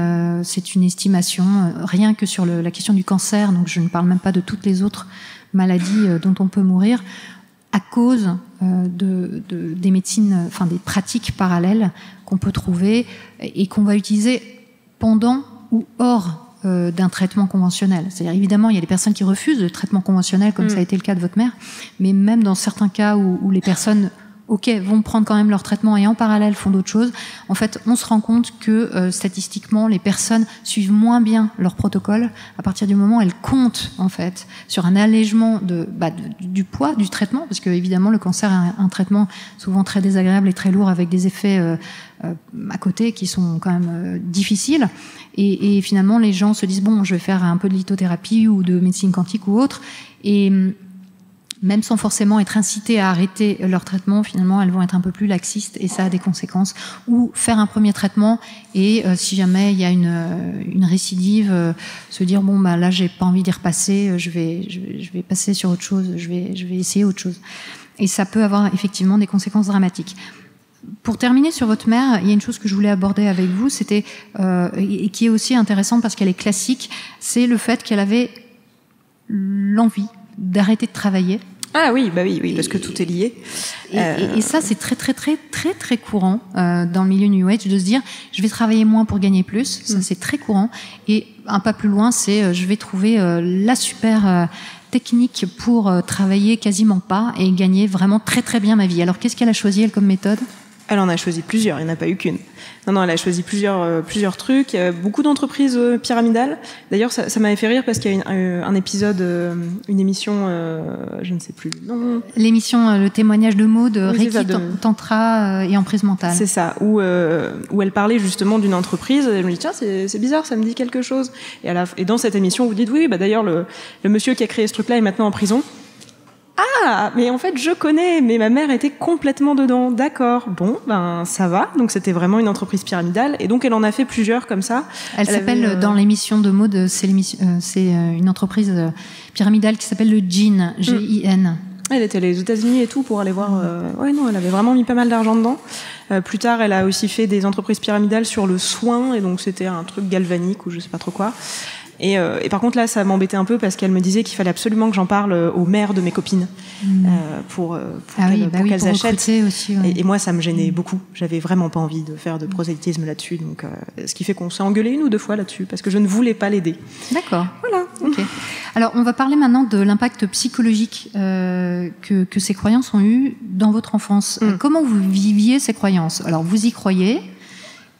C'est une estimation, rien que sur la question du cancer, donc je ne parle même pas de toutes les autres maladies dont on peut mourir, à cause des médecines, enfin des pratiques parallèles qu'on peut trouver et qu'on va utiliser pendant ou hors d'un traitement conventionnel. C'est-à-dire, évidemment, il y a des personnes qui refusent le traitement conventionnel, comme ça a été le cas de votre mère, mais même dans certains cas où les personnes vont prendre quand même leur traitement et en parallèle font d'autres choses, en fait, on se rend compte que statistiquement, les personnes suivent moins bien leur protocole à partir du moment où elles comptent en fait sur un allègement du poids du traitement, parce que évidemment le cancer est un traitement souvent très désagréable et très lourd avec des effets à côté qui sont quand même difficiles. Et finalement, les gens se disent bon, je vais faire un peu de lithothérapie ou de médecine quantique ou autre, et même sans forcément être incitées à arrêter leur traitement, finalement, elles vont être un peu plus laxistes et ça a des conséquences. Ou faire un premier traitement et si jamais il y a une récidive, se dire bon bah là j'ai pas envie d'y repasser, je vais passer sur autre chose, je vais essayer autre chose. Et ça peut avoir effectivement des conséquences dramatiques. Pour terminer sur votre mère, il y a une chose que je voulais aborder avec vous, c'était et qui est aussi intéressante parce qu'elle est classique, c'est le fait qu'elle avait l'envie d'arrêter de travailler. Ah oui, bah oui, parce que tout est lié. Et ça, c'est très courant dans le milieu New Age de se dire, je vais travailler moins pour gagner plus. Ça, c'est très courant. Et un pas plus loin, c'est, je vais trouver la super technique pour travailler quasiment pas et gagner vraiment très bien ma vie. Alors, qu'est-ce qu'elle a choisi, elle, comme méthode ? Elle en a choisi plusieurs, il n'y en a pas eu qu'une. Non, elle a choisi plusieurs trucs. Beaucoup d'entreprises pyramidales. D'ailleurs, ça m'avait fait rire parce qu'il y a un épisode, une émission, je ne sais plus le nom. L'émission Le témoignage de Maud, Reiki, Tantra et emprise mentale. C'est ça, où elle parlait justement d'une entreprise. Et je me dis tiens, c'est bizarre, ça me dit quelque chose. Et dans cette émission, vous dites oui, bah d'ailleurs le monsieur qui a créé ce truc-là est maintenant en prison. Ah, mais en fait, je connais, mais ma mère était complètement dedans. D'accord. Bon, ben, ça va. Donc, c'était vraiment une entreprise pyramidale. Et donc, elle en a fait plusieurs comme ça. Elle s'appelle, dans l'émission de Maud, c'est une entreprise pyramidale qui s'appelle le GIN, G-I-N. Elle était allée aux États-Unis et tout pour aller voir. Elle avait vraiment mis pas mal d'argent dedans. Plus tard, elle a aussi fait des entreprises pyramidales sur le soin. Et donc, c'était un truc galvanique ou je sais pas trop quoi. Et par contre là ça m'embêtait un peu parce qu'elle me disait qu'il fallait absolument que j'en parle aux mères de mes copines pour qu'elles achètent aussi, ouais. Et moi ça me gênait beaucoup, j'avais vraiment pas envie de faire de prosélytisme là-dessus, donc ce qui fait qu'on s'est engueulé 1 ou 2 fois là-dessus parce que je ne voulais pas l'aider. D'accord. Voilà. Okay. Alors on va parler maintenant de l'impact psychologique que ces croyances ont eu dans votre enfance. Comment vous viviez ces croyances? Alors vous y croyez?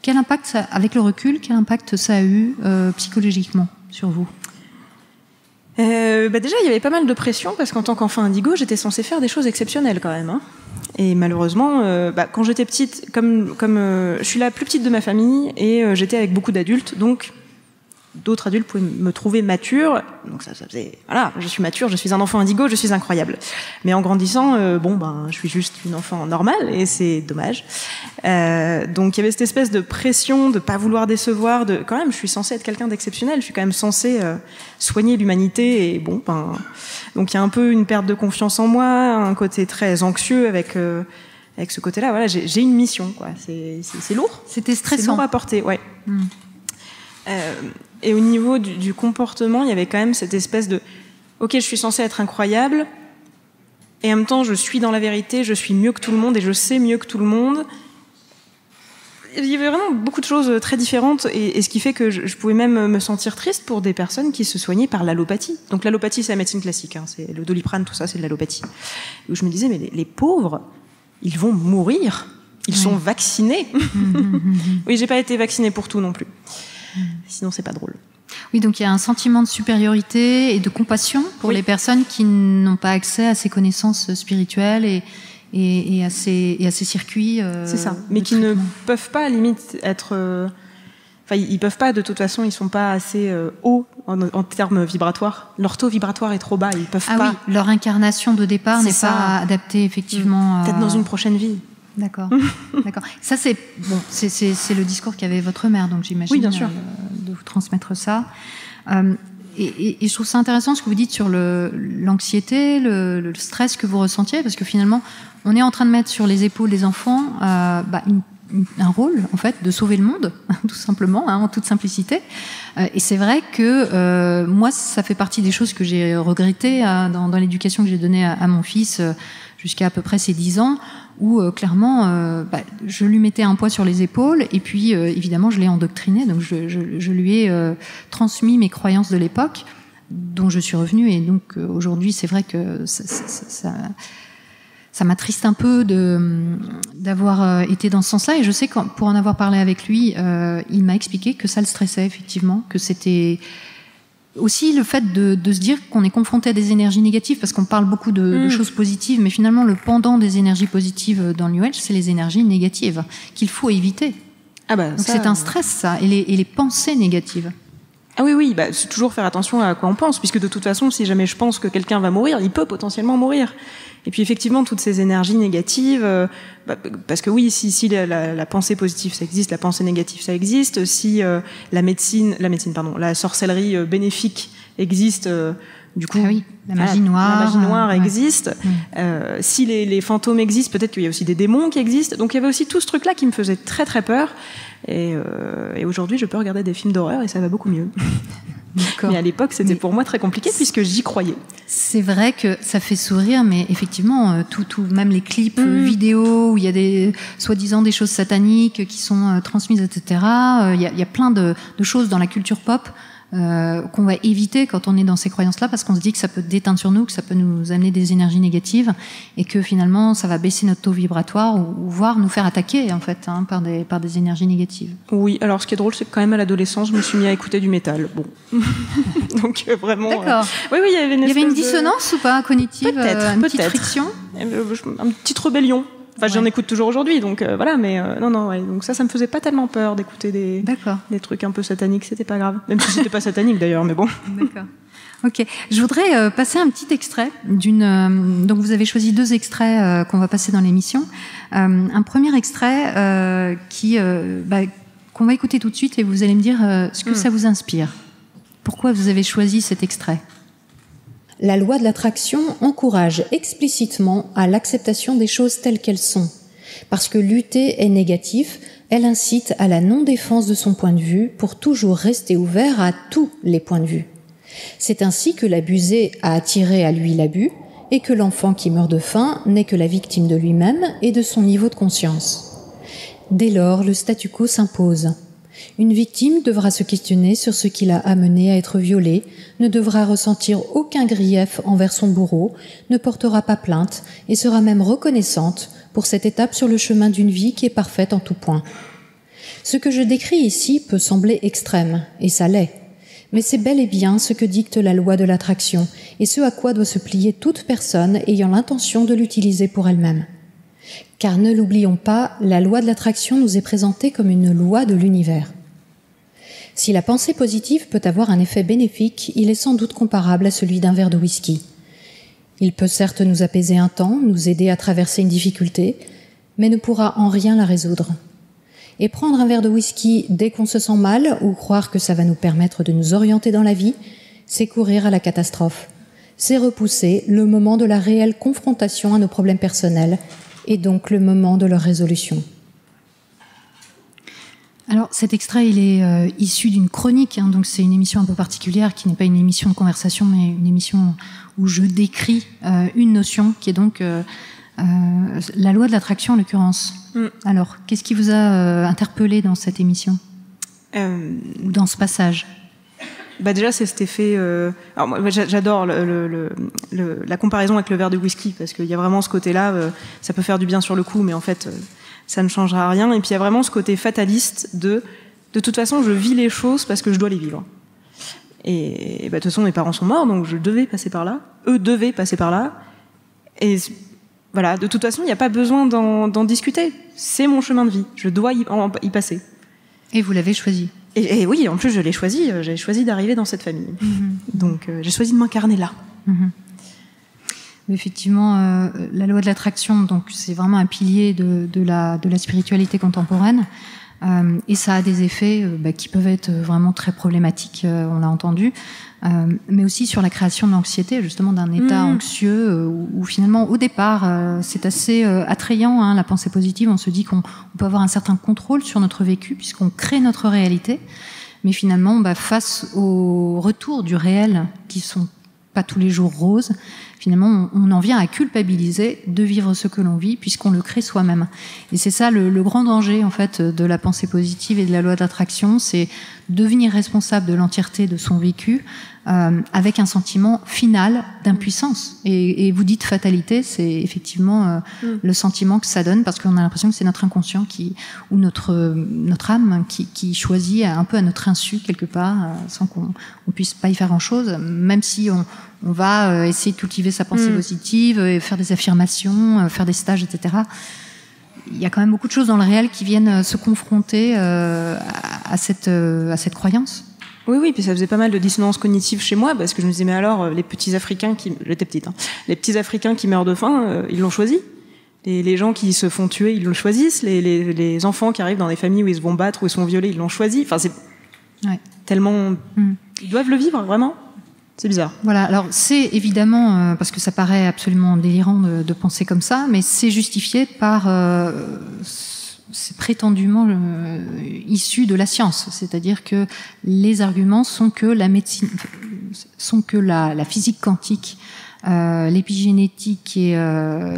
Quel impact avec le recul, quel impact ça a eu psychologiquement sur vous? Déjà, il y avait pas mal de pression parce qu'en tant qu'enfant indigo, j'étais censée faire des choses exceptionnelles quand même. Hein. Et malheureusement, quand j'étais petite, comme je suis la plus petite de ma famille et j'étais avec beaucoup d'adultes, donc d'autres adultes pouvaient me trouver mature. Donc ça faisait, voilà, je suis mature, je suis un enfant indigo, je suis incroyable. Mais en grandissant, je suis juste une enfant normale et c'est dommage. Donc il y avait cette espèce de pression de pas vouloir décevoir, quand même, je suis censée être quelqu'un d'exceptionnel, je suis quand même censée soigner l'humanité et donc il y a un peu une perte de confiance en moi, un côté très anxieux avec ce côté-là. Voilà, j'ai une mission, quoi. C'est lourd. C'était stressant. C'est lourd à porter, ouais. Et au niveau du comportement, il y avait quand même cette espèce de ok, je suis censée être incroyable et en même temps je suis dans la vérité, je suis mieux que tout le monde et je sais mieux que tout le monde. Il y avait vraiment beaucoup de choses très différentes et ce qui fait que je pouvais même me sentir triste pour des personnes qui se soignaient par l'allopathie. Donc l'allopathie, c'est la médecine classique, hein, c'est le Doliprane, tout ça, c'est de l'allopathie. Où je me disais mais les pauvres, ils vont mourir, ils sont vaccinés. Oui, j'ai pas été vaccinée pour tout non plus. Sinon, c'est pas drôle. Oui, donc il y a un sentiment de supériorité et de compassion pour les personnes qui n'ont pas accès à ces connaissances spirituelles et à ces circuits. C'est ça. Mais qui ne peuvent pas, à la limite, être. Ils peuvent pas, de toute façon, ils sont pas assez hauts en termes vibratoires. Leur taux vibratoire est trop bas, ils peuvent pas. Oui, leur incarnation de départ n'est pas adaptée, effectivement. Peut-être dans une prochaine vie. D'accord. Ça c'est le discours qu'avait votre mère, donc j'imagine. Oui, bien sûr. De vous transmettre ça. Et je trouve ça intéressant ce que vous dites sur l'anxiété, le stress que vous ressentiez, parce que finalement, on est en train de mettre sur les épaules des enfants un rôle, en fait, de sauver le monde, tout simplement, en toute simplicité. Et c'est vrai que moi, ça fait partie des choses que j'ai regrettées dans l'éducation que j'ai donnée à mon fils jusqu'à à peu près ses 10 ans, où clairement, je lui mettais un poids sur les épaules, et puis évidemment, je l'ai endoctriné, donc je lui ai transmis mes croyances de l'époque, dont je suis revenue, et donc aujourd'hui, c'est vrai que ça ça m'attriste un peu d'avoir été dans ce sens-là. Et je sais que pour en avoir parlé avec lui, il m'a expliqué que ça le stressait effectivement, que c'était aussi le fait de se dire qu'on est confronté à des énergies négatives, parce qu'on parle beaucoup de choses positives, mais finalement le pendant des énergies positives dans le New Age, c'est les énergies négatives qu'il faut éviter. Donc c'est un stress, ça, et les pensées négatives. Ah oui, c'est toujours faire attention à quoi on pense, puisque de toute façon, si jamais je pense que quelqu'un va mourir, il peut potentiellement mourir. Et puis effectivement, toutes ces énergies négatives, parce que oui, si la pensée positive ça existe, la pensée négative ça existe, si la sorcellerie bénéfique existe, du coup, la magie noire existe. Si les fantômes existent, peut-être qu'il y a aussi des démons qui existent. Donc il y avait aussi tout ce truc-là qui me faisait très très peur. Et aujourd'hui, je peux regarder des films d'horreur et ça va beaucoup mieux. Mais à l'époque, c'était pour moi très compliqué puisque j'y croyais. C'est vrai que ça fait sourire, mais effectivement, même les clips vidéo où il y a des soi-disant des choses sataniques qui sont transmises, etc. Il y a plein de choses dans la culture pop qu'on va éviter quand on est dans ces croyances-là, parce qu'on se dit que ça peut déteindre sur nous, que ça peut nous amener des énergies négatives, et que finalement ça va baisser notre taux vibratoire ou voire nous faire attaquer en fait par des énergies négatives. Oui, alors ce qui est drôle, c'est que quand même à l'adolescence, je me suis mis à écouter du métal. Bon, donc vraiment. D'accord. Oui, il y avait une dissonance ou pas cognitive, une petite friction, une petite rébellion. Enfin, j'en écoute toujours aujourd'hui, donc voilà, mais donc ça me faisait pas tellement peur d'écouter des trucs un peu sataniques, c'était pas grave. Même si c'était pas satanique d'ailleurs, mais bon. D'accord. Ok. Je voudrais passer un petit extrait donc vous avez choisi 2 extraits qu'on va passer dans l'émission. Un premier extrait qu'on va écouter tout de suite et vous allez me dire ce que ça vous inspire. Pourquoi vous avez choisi cet extrait ? La loi de l'attraction encourage explicitement à l'acceptation des choses telles qu'elles sont. Parce que lutter est négatif, elle incite à la non-défense de son point de vue pour toujours rester ouvert à tous les points de vue. C'est ainsi que l'abusé a attiré à lui l'abus et que l'enfant qui meurt de faim n'est que la victime de lui-même et de son niveau de conscience. Dès lors, le statu quo s'impose. Une victime devra se questionner sur ce qui l'a amené à être violée, ne devra ressentir aucun grief envers son bourreau, ne portera pas plainte et sera même reconnaissante pour cette étape sur le chemin d'une vie qui est parfaite en tout point. Ce que je décris ici peut sembler extrême, et ça l'est, mais c'est bel et bien ce que dicte la loi de l'attraction et ce à quoi doit se plier toute personne ayant l'intention de l'utiliser pour elle-même. Car ne l'oublions pas, la loi de l'attraction nous est présentée comme une loi de l'univers. Si la pensée positive peut avoir un effet bénéfique, il est sans doute comparable à celui d'un verre de whisky. Il peut certes nous apaiser un temps, nous aider à traverser une difficulté, mais ne pourra en rien la résoudre. Et prendre un verre de whisky dès qu'on se sent mal ou croire que ça va nous permettre de nous orienter dans la vie, c'est courir à la catastrophe. C'est repousser le moment de la réelle confrontation à nos problèmes personnels et donc le moment de leur résolution. Alors cet extrait, il est issu d'une chronique, donc c'est une émission un peu particulière qui n'est pas une émission de conversation, mais une émission où je décris une notion qui est donc la loi de l'attraction en l'occurrence. Alors, qu'est-ce qui vous a interpellé dans cette émission ou dans ce passage ? Déjà, c'est cet effet... Alors moi, j'adore la comparaison avec le verre de whisky, parce qu'il y a vraiment ce côté-là, ça peut faire du bien sur le coup, mais en fait, ça ne changera rien. Et puis, il y a vraiment ce côté fataliste de toute façon, je vis les choses parce que je dois les vivre. Et de toute façon, mes parents sont morts, donc je devais passer par là. Eux devaient passer par là. Et voilà, de toute façon, il n'y a pas besoin d'en discuter. C'est mon chemin de vie. Je dois y passer. Et vous l'avez choisi. Et oui, en plus, je l'ai choisi. J'ai choisi d'arriver dans cette famille. Donc, j'ai choisi de m'incarner là. Effectivement, la loi de l'attraction, donc c'est vraiment un pilier de la spiritualité contemporaine. Et ça a des effets qui peuvent être vraiment très problématiques, on l'a entendu, mais aussi sur la création de l'anxiété, justement d'un état anxieux où finalement au départ c'est assez attrayant, la pensée positive, on se dit qu'on peut avoir un certain contrôle sur notre vécu puisqu'on crée notre réalité, mais finalement face au retour du réel qui sont pas tous les jours roses, finalement, on en vient à culpabiliser de vivre ce que l'on vit, puisqu'on le crée soi-même. Et c'est ça le grand danger, en fait, de la pensée positive et de la loi d'attraction, c'est devenir responsable de l'entièreté de son vécu, avec un sentiment final d'impuissance. Et vous dites fatalité, c'est effectivement le sentiment que ça donne, parce qu'on a l'impression que c'est notre inconscient ou notre âme qui choisit un peu à notre insu quelque part, sans qu'on puisse pas y faire grand-chose, même si on va essayer de cultiver sa pensée positive, faire des affirmations, faire des stages, etc. Il y a quand même beaucoup de choses dans le réel qui viennent se confronter à cette croyance. Oui, puis ça faisait pas mal de dissonance cognitive chez moi, parce que je me disais, mais alors, les petits Africains j'étais petite, les petits Africains qui meurent de faim, ils l'ont choisi. Les gens qui se font tuer, ils le choisissent. Les enfants qui arrivent dans des familles où ils se vont battre, où ils sont violés, ils l'ont choisi. Enfin, c'est tellement... Ils doivent le vivre, vraiment. C'est bizarre. Voilà, alors c'est évidemment, parce que ça paraît absolument délirant de penser comme ça, mais c'est justifié par... c'est prétendument issu de la science, c'est-à-dire que les arguments sont que la médecine, sont que la physique quantique, l'épigénétique et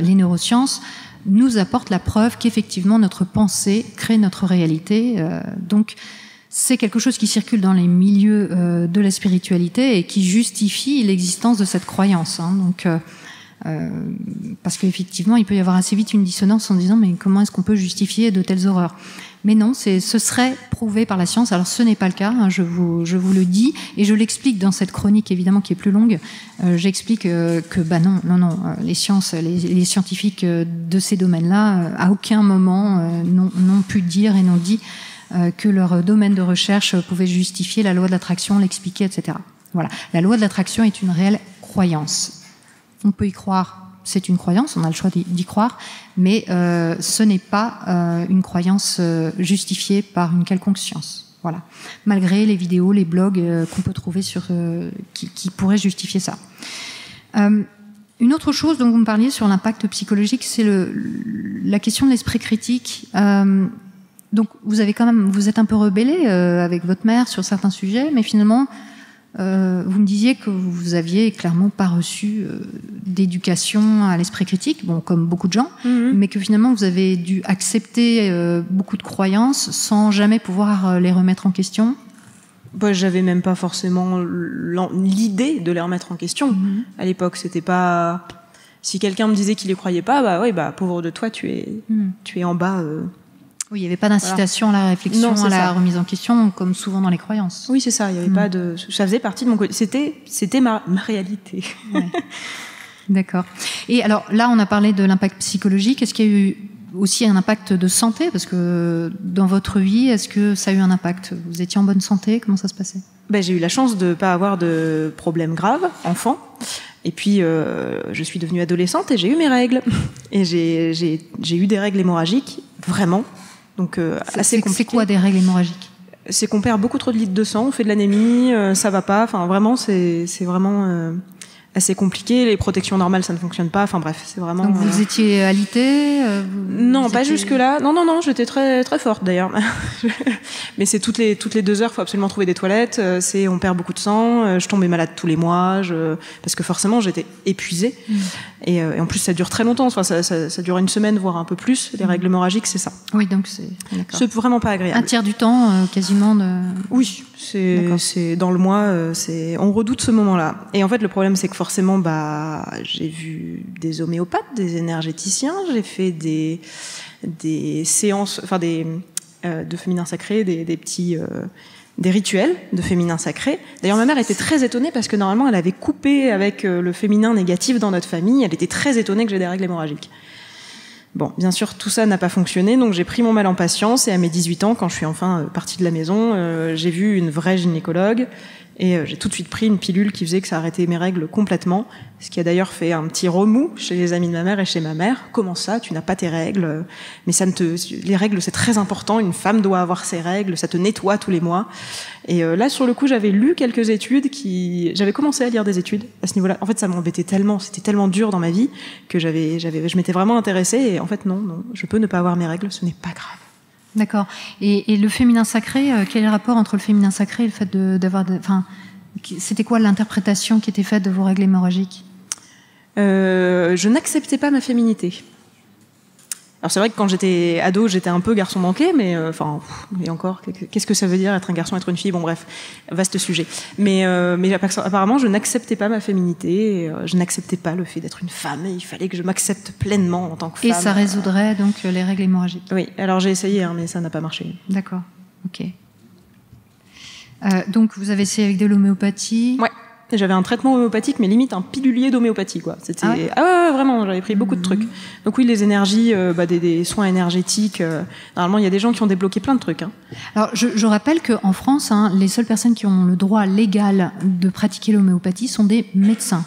les neurosciences nous apportent la preuve qu'effectivement notre pensée crée notre réalité. Donc c'est quelque chose qui circule dans les milieux de la spiritualité et qui justifie l'existence de cette croyance. Donc parce qu'effectivement, il peut y avoir assez vite une dissonance en disant mais comment est-ce qu'on peut justifier de telles horreurs ? Mais non, ce serait prouvé par la science. Alors ce n'est pas le cas, je vous le dis, et je l'explique dans cette chronique évidemment qui est plus longue. J'explique que non, les scientifiques de ces domaines-là, à aucun moment n'ont pu dire et n'ont dit que leur domaine de recherche pouvait justifier la loi de l'attraction, l'expliquer, etc. Voilà, la loi de l'attraction est une réelle croyance. On peut y croire, c'est une croyance, on a le choix d'y croire, mais ce n'est pas une croyance justifiée par une quelconque science. Voilà. Malgré les vidéos, les blogs qu'on peut trouver qui pourraient justifier ça. Une autre chose dont vous me parliez sur l'impact psychologique, c'est la question de l'esprit critique. Donc vous êtes un peu rebellé avec votre mère sur certains sujets, mais finalement vous me disiez que vous aviez clairement pas reçu d'éducation à l'esprit critique, bon, comme beaucoup de gens, mais que finalement vous avez dû accepter beaucoup de croyances sans jamais pouvoir les remettre en question. J'avais même pas forcément l'idée de les remettre en question. À l'époque, c'était pas... Si quelqu'un me disait qu'il les croyait pas, pauvre de toi, tu es en bas... Oui, il n'y avait pas d'incitation à la réflexion, à la remise en question, comme souvent dans les croyances. Oui, c'est ça. Il y avait pas de. Ça faisait partie de mon côté. C'était ma réalité. Ouais. D'accord. Et alors là, on a parlé de l'impact psychologique. Est-ce qu'il y a eu aussi un impact de santé ? Parce que dans votre vie, est-ce que ça a eu un impact ? Vous étiez en bonne santé ? Comment ça se passait ? J'ai eu la chance de pas avoir de problèmes graves, enfant. Et puis, je suis devenue adolescente et j'ai eu mes règles. Et j'ai eu des règles hémorragiques, vraiment. Donc, assez compliqué. C'est quoi des règles hémorragiques ? C'est qu'on perd beaucoup trop de litres de sang, on fait de l'anémie, ça va pas. Enfin, vraiment, c'est vraiment assez compliqué. Les protections normales, ça ne fonctionne pas. Enfin bref, c'est vraiment... Donc vous étiez alitée Non, pas jusque-là. Non, j'étais très très forte d'ailleurs. Mais c'est toutes les 2 heures, faut absolument trouver des toilettes. On perd beaucoup de sang. Je tombais malade tous les mois, parce que forcément j'étais épuisée. Et en plus ça dure très longtemps. Enfin, ça dure une semaine, voire un peu plus. Les règles hémorragiques, c'est ça. Oui, donc c'est vraiment pas agréable. Un tiers du temps, quasiment de... Oui, c'est dans le mois. On redoute ce moment-là. Et en fait, le problème, c'est que forcément, j'ai vu des homéopathes, des énergéticiens, j'ai fait des séances, enfin de féminin sacré, des rituels de féminin sacré. D'ailleurs, ma mère était très étonnée parce que normalement, elle avait coupé avec le féminin négatif dans notre famille. Elle était très étonnée que j'ai des règles hémorragiques. Bon, bien sûr, tout ça n'a pas fonctionné, donc j'ai pris mon mal en patience et à mes 18 ans, quand je suis enfin partie de la maison, j'ai vu une vraie gynécologue et j'ai tout de suite pris une pilule qui faisait que ça arrêtait mes règles complètement, ce qui a d'ailleurs fait un petit remous chez les amis de ma mère et chez ma mère. Comment ça, tu n'as pas tes règles ? Mais les règles, c'est très important, une femme doit avoir ses règles, ça te nettoie tous les mois. Et là, sur le coup, j'avais lu quelques études j'avais commencé à lire des études à ce niveau-là. En fait, ça m'embêtait tellement, c'était tellement dur dans ma vie que je m'étais vraiment intéressée et en fait, non, je peux ne pas avoir mes règles, ce n'est pas grave. D'accord. Et le féminin sacré, quel est le rapport entre le féminin sacré et le fait d'avoir... Enfin, c'était quoi l'interprétation qui était faite de vos règles hémorragiques ? Je n'acceptais pas ma féminité. Alors c'est vrai que quand j'étais ado, j'étais un peu garçon manqué, mais et encore, qu'est-ce que ça veut dire être un garçon, être une fille? Bon bref, vaste sujet. Mais apparemment, je n'acceptais pas ma féminité, je n'acceptais pas le fait d'être une femme, et il fallait que je m'accepte pleinement en tant que femme. Et ça résoudrait donc les règles hémorragiques? Oui, alors j'ai essayé, mais ça n'a pas marché. D'accord, ok. Donc vous avez essayé avec de l'homéopathie? Ouais. J'avais un traitement homéopathique, mais limite un pilulier d'homéopathie, quoi. C'était ouais, vraiment, j'avais pris beaucoup de trucs. Donc oui, les énergies, des soins énergétiques. Normalement, il y a des gens qui ont débloqué plein de trucs. Hein. Alors, je rappelle qu'en France, les seules personnes qui ont le droit légal de pratiquer l'homéopathie sont des médecins.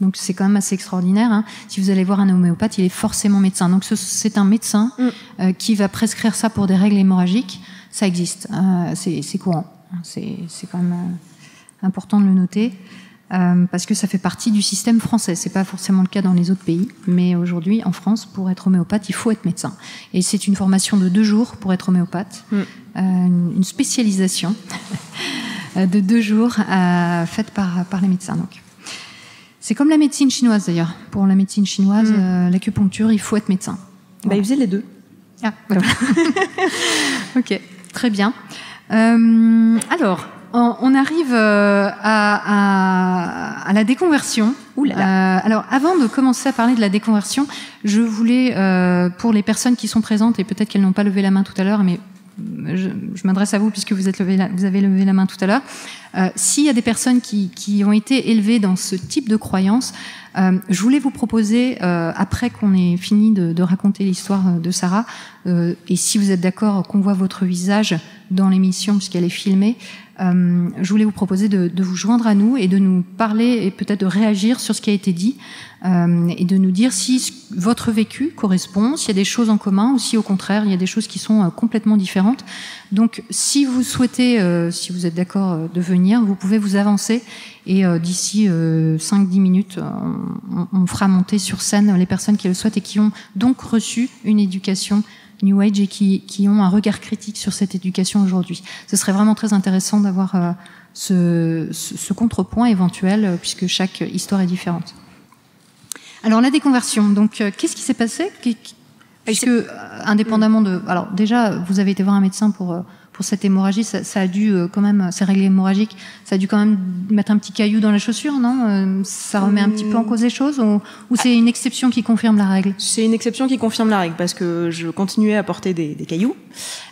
Donc c'est quand même assez extraordinaire. Hein. Si vous allez voir un homéopathe, il est forcément médecin. Donc c'est un médecin qui va prescrire ça pour des règles hémorragiques. Ça existe, c'est courant. C'est quand même important de le noter. Parce que ça fait partie du système français. C'est pas forcément le cas dans les autres pays, mais aujourd'hui, en France, pour être homéopathe, il faut être médecin. Et c'est une formation de 2 jours pour être homéopathe, une spécialisation de 2 jours faite par les médecins. Donc, c'est comme la médecine chinoise d'ailleurs. Pour la médecine chinoise, l'acupuncture, il faut être médecin. Voilà. Ils faisaient les 2. Ah, voilà. Ok, très bien. Alors. On arrive à la déconversion. Alors, avant de commencer à parler de la déconversion, je voulais, pour les personnes qui sont présentes, et peut-être qu'elles n'ont pas levé la main tout à l'heure, mais je m'adresse à vous puisque vous avez levé la main tout à l'heure. S'il y a des personnes qui ont été élevées dans ce type de croyance, je voulais vous proposer, après qu'on ait fini de raconter l'histoire de Sarah, et si vous êtes d'accord qu'on voit votre visage dans l'émission puisqu'elle est filmée, je voulais vous proposer de vous joindre à nous et de nous parler et peut-être de réagir sur ce qui a été dit et de nous dire si votre vécu correspond, s'il y a des choses en commun ou si au contraire il y a des choses qui sont complètement différentes. Donc si vous souhaitez, si vous êtes d'accord de venir, vous pouvez vous avancer et d'ici 5-10 minutes, on fera monter sur scène les personnes qui le souhaitent et qui ont donc reçu une éducation New Age et qui ont un regard critique sur cette éducation aujourd'hui. Ce serait vraiment très intéressant d'avoir ce contrepoint éventuel, puisque chaque histoire est différente. Alors, la déconversion. Donc, qu'est-ce qui s'est passé? Puisque, indépendamment de... Alors, déjà, vous avez été voir un médecin pour cette hémorragie, ça a dû quand même, ces règles hémorragiques, ça a dû quand même mettre un petit caillou dans la chaussure, non? Ça remet un petit peu en cause les choses, ou c'est une exception qui confirme la règle? C'est une exception qui confirme la règle, parce que je continuais à porter des cailloux,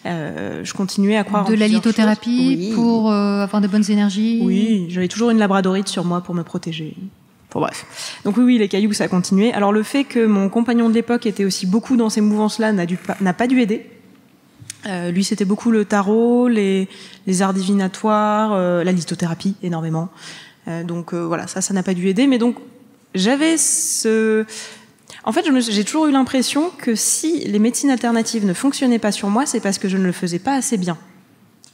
je continuais à croire en plusieurs choses. De la lithothérapie, oui. Pour avoir de bonnes énergies? Oui, j'avais toujours une labradorite sur moi pour me protéger. Bon, bref. Donc oui, les cailloux, ça a continué. Alors le fait que mon compagnon de l'époque était aussi beaucoup dans ces mouvances-là n'a pas dû aider. Lui, c'était beaucoup le tarot, les arts divinatoires, la lithothérapie, énormément. Donc voilà, ça n'a pas dû aider. Mais donc, j'avais En fait, j'ai toujours eu l'impression que si les médecines alternatives ne fonctionnaient pas sur moi, c'est parce que je ne le faisais pas assez bien.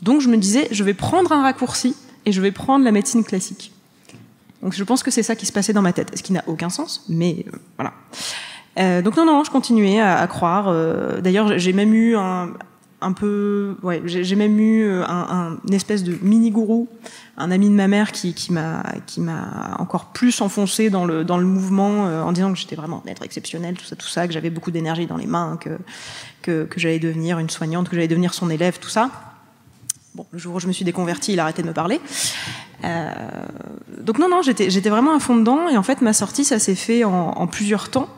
Donc je me disais, je vais prendre un raccourci et je vais prendre la médecine classique. Donc je pense que c'est ça qui se passait dans ma tête, ce qui n'a aucun sens, mais voilà. Donc non, je continuais à croire. D'ailleurs, j'ai même eu j'ai même eu une espèce de mini-gourou, un ami de ma mère qui m'a encore plus enfoncé dans le mouvement en disant que j'étais vraiment un être exceptionnel, tout ça, que j'avais beaucoup d'énergie dans les mains, que j'allais devenir une soignante, que j'allais devenir son élève, tout ça. Bon, le jour où je me suis déconvertie, il a arrêté de me parler. Donc non, j'étais vraiment à fond dedans, et en fait, ma sortie, ça s'est fait en plusieurs temps.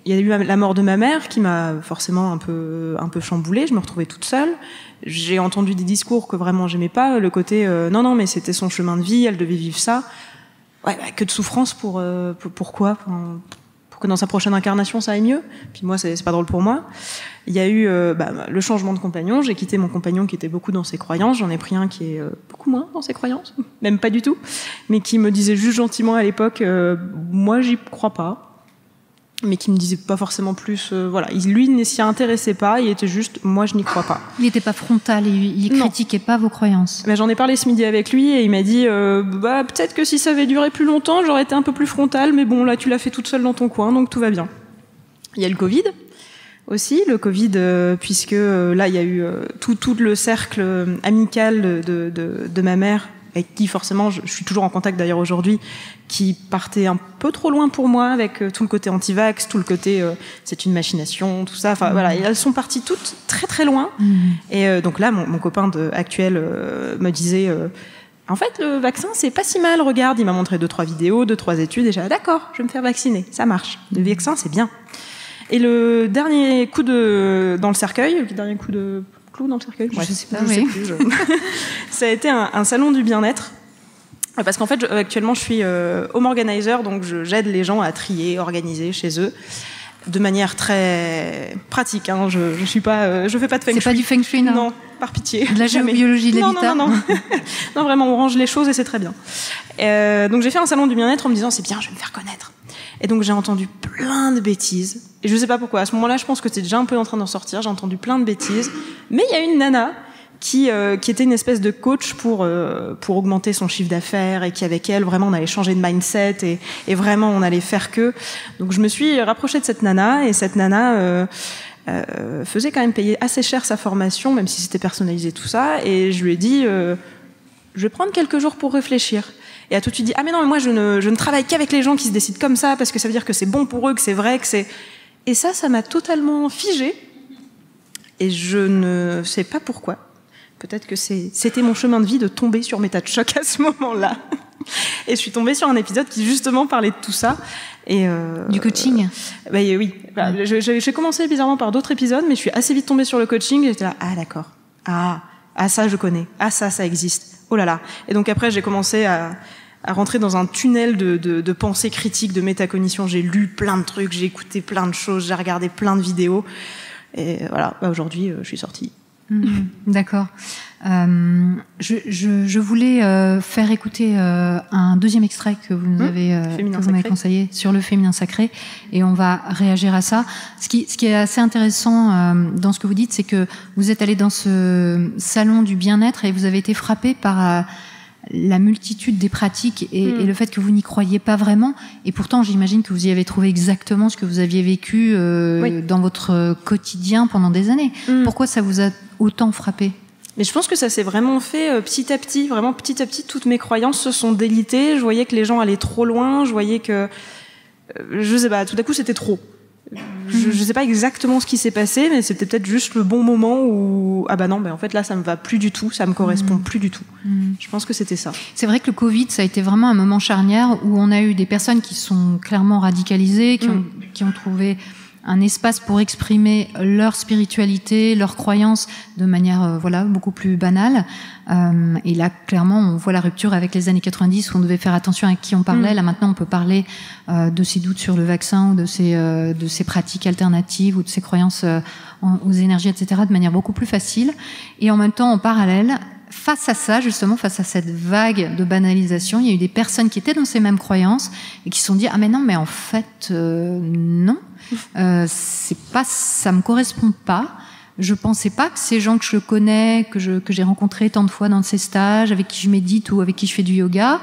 Il y a eu la mort de ma mère qui m'a forcément un peu chamboulée. Je me retrouvais toute seule. J'ai entendu des discours que vraiment j'aimais pas. Le côté non, mais c'était son chemin de vie, elle devait vivre ça. Ouais, que de souffrance pourquoi pour que dans sa prochaine incarnation ça aille mieux. Puis moi, c'est pas drôle pour moi. Il y a eu le changement de compagnon. J'ai quitté mon compagnon qui était beaucoup dans ses croyances. J'en ai pris un qui est beaucoup moins dans ses croyances, même pas du tout, mais qui me disait juste gentiment à l'époque, moi j'y crois pas. Mais qui me disait pas forcément plus. Voilà, lui ne s'y intéressait pas, il était juste, moi je n'y crois pas. Il n'était pas frontal, il critiquait pas vos croyances. Ben, j'en ai parlé ce midi avec lui et il m'a dit peut-être que si ça avait duré plus longtemps, j'aurais été un peu plus frontal, mais bon, là tu l'as fait toute seule dans ton coin, donc tout va bien. Il y a le Covid aussi, puisque là il y a eu tout le cercle amical de ma mère, avec qui forcément je suis toujours en contact d'ailleurs aujourd'hui, qui partaient un peu trop loin pour moi avec tout le côté anti-vax, tout le côté c'est une machination, tout ça. Enfin voilà, et elles sont parties toutes très très loin. Et donc là, mon copain actuel me disait en fait, le vaccin, c'est pas si mal, regarde, il m'a montré 2-3 vidéos, 2-3 études, et j'ai dit, d'accord, je vais me faire vacciner, ça marche. Le vaccin, c'est bien. Et le dernier coup dans le cercueil, le dernier coup de clou dans le cercueil, je sais pas, oui. Ça a été un salon du bien-être. Parce qu'en fait, actuellement, je suis home organizer, donc j'aide les gens à trier, organiser chez eux. De manière très pratique, hein. Je fais pas de feng shui. C'est pas du feng shui, non? Non, par pitié. De la géobiologie de l'habitat? Non. Non, vraiment, on range les choses et c'est très bien. Donc j'ai fait un salon du bien-être en me disant, c'est bien, je vais me faire connaître. Et donc j'ai entendu plein de bêtises. Et je sais pas pourquoi. À ce moment-là, je pense que c'était déjà un peu en train d'en sortir. J'ai entendu plein de bêtises. Mais il y a une nana qui était une espèce de coach pour augmenter son chiffre d'affaires et qui avec elle vraiment on allait changer de mindset et vraiment on allait faire que. Donc je me suis rapprochée de cette nana et cette nana faisait quand même payer assez cher sa formation, même si c'était personnalisé tout ça, et je lui ai dit je vais prendre quelques jours pour réfléchir. Et elle a tout de suite dit ah mais non mais moi je ne travaille qu'avec les gens qui se décident comme ça parce que ça veut dire que c'est bon pour eux, que c'est vrai, que c'est. Et ça m'a totalement figée et je ne sais pas pourquoi. Peut-être que c'était mon chemin de vie de tomber sur Méta de choc à ce moment-là. Et je suis tombée sur un épisode qui justement parlait de tout ça. Et du coaching. Oui. Voilà. J'ai commencé bizarrement par d'autres épisodes, mais je suis assez vite tombée sur le coaching. Et j'étais là, ah d'accord. Ah ça je connais. Ah ça existe. Oh là là. Et donc après j'ai commencé à rentrer dans un tunnel de pensée critique, de métacognition. J'ai lu plein de trucs, j'ai écouté plein de choses, j'ai regardé plein de vidéos. Et voilà. Aujourd'hui je suis sortie. D'accord. Je voulais faire écouter un deuxième extrait que vous nous avez conseillé sur le féminin sacré, et on va réagir à ça. Ce qui est assez intéressant dans ce que vous dites, c'est que vous êtes allé dans ce salon du bien-être et vous avez été frappé par la multitude des pratiques et le fait que vous n'y croyiez pas vraiment, et pourtant j'imagine que vous y avez trouvé exactement ce que vous aviez vécu dans votre quotidien pendant des années. Pourquoi ça vous a autant frappé? Mais je pense que ça s'est vraiment fait petit à petit, toutes mes croyances se sont délitées, je voyais que les gens allaient trop loin, je voyais que je sais pas, tout à coup c'était trop. Je sais pas exactement ce qui s'est passé, mais c'était peut-être juste le bon moment où en fait là ça me va plus du tout, ça me correspond plus du tout. Je pense que c'était ça. C'est vrai que le Covid, ça a été vraiment un moment charnière où on a eu des personnes qui sont clairement radicalisées, qui ont trouvé un espace pour exprimer leur spiritualité, leurs croyances de manière beaucoup plus banale. Et là, clairement, on voit la rupture avec les années 90 où on devait faire attention à qui on parlait. Là, maintenant, on peut parler de ses doutes sur le vaccin ou de ses pratiques alternatives ou de ses croyances aux énergies, etc., de manière beaucoup plus facile. Et en même temps, en parallèle, face à ça, justement, face à cette vague de banalisation, il y a eu des personnes qui étaient dans ces mêmes croyances et qui se sont dit ah mais non, mais en fait non, c'est pas, ça me correspond pas. Je pensais pas que ces gens que je connais, que j'ai rencontrés tant de fois dans ces stages, avec qui je médite ou avec qui je fais du yoga,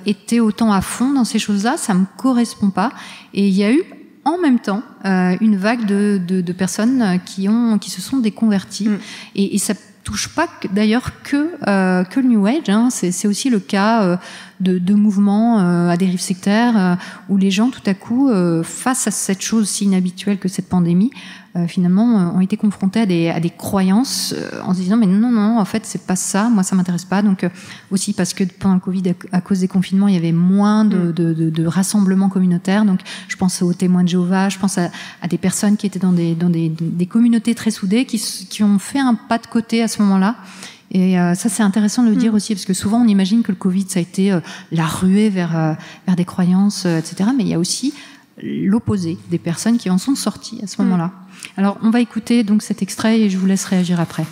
étaient autant à fond dans ces choses-là. Ça me correspond pas. Et il y a eu en même temps une vague de personnes qui se sont déconverties. Et ça touche pas d'ailleurs que le New Age, hein. C'est aussi le cas de mouvements à dérive sectaire où les gens tout à coup face à cette chose si inhabituelle que cette pandémie finalement ont été confrontés à des croyances en se disant mais non en fait c'est pas ça, moi ça m'intéresse pas. Donc aussi parce que pendant le Covid à cause des confinements il y avait moins de rassemblements communautaires, donc je pense aux témoins de Jéhovah, je pense à des personnes qui étaient dans des communautés très soudées qui ont fait un pas de côté à ce moment-là. Et ça c'est intéressant de le dire aussi parce que souvent on imagine que le Covid ça a été la ruée vers des croyances etc., mais il y a aussi l'opposé, des personnes qui en sont sorties à ce moment-là. Alors on va écouter donc cet extrait et je vous laisse réagir après.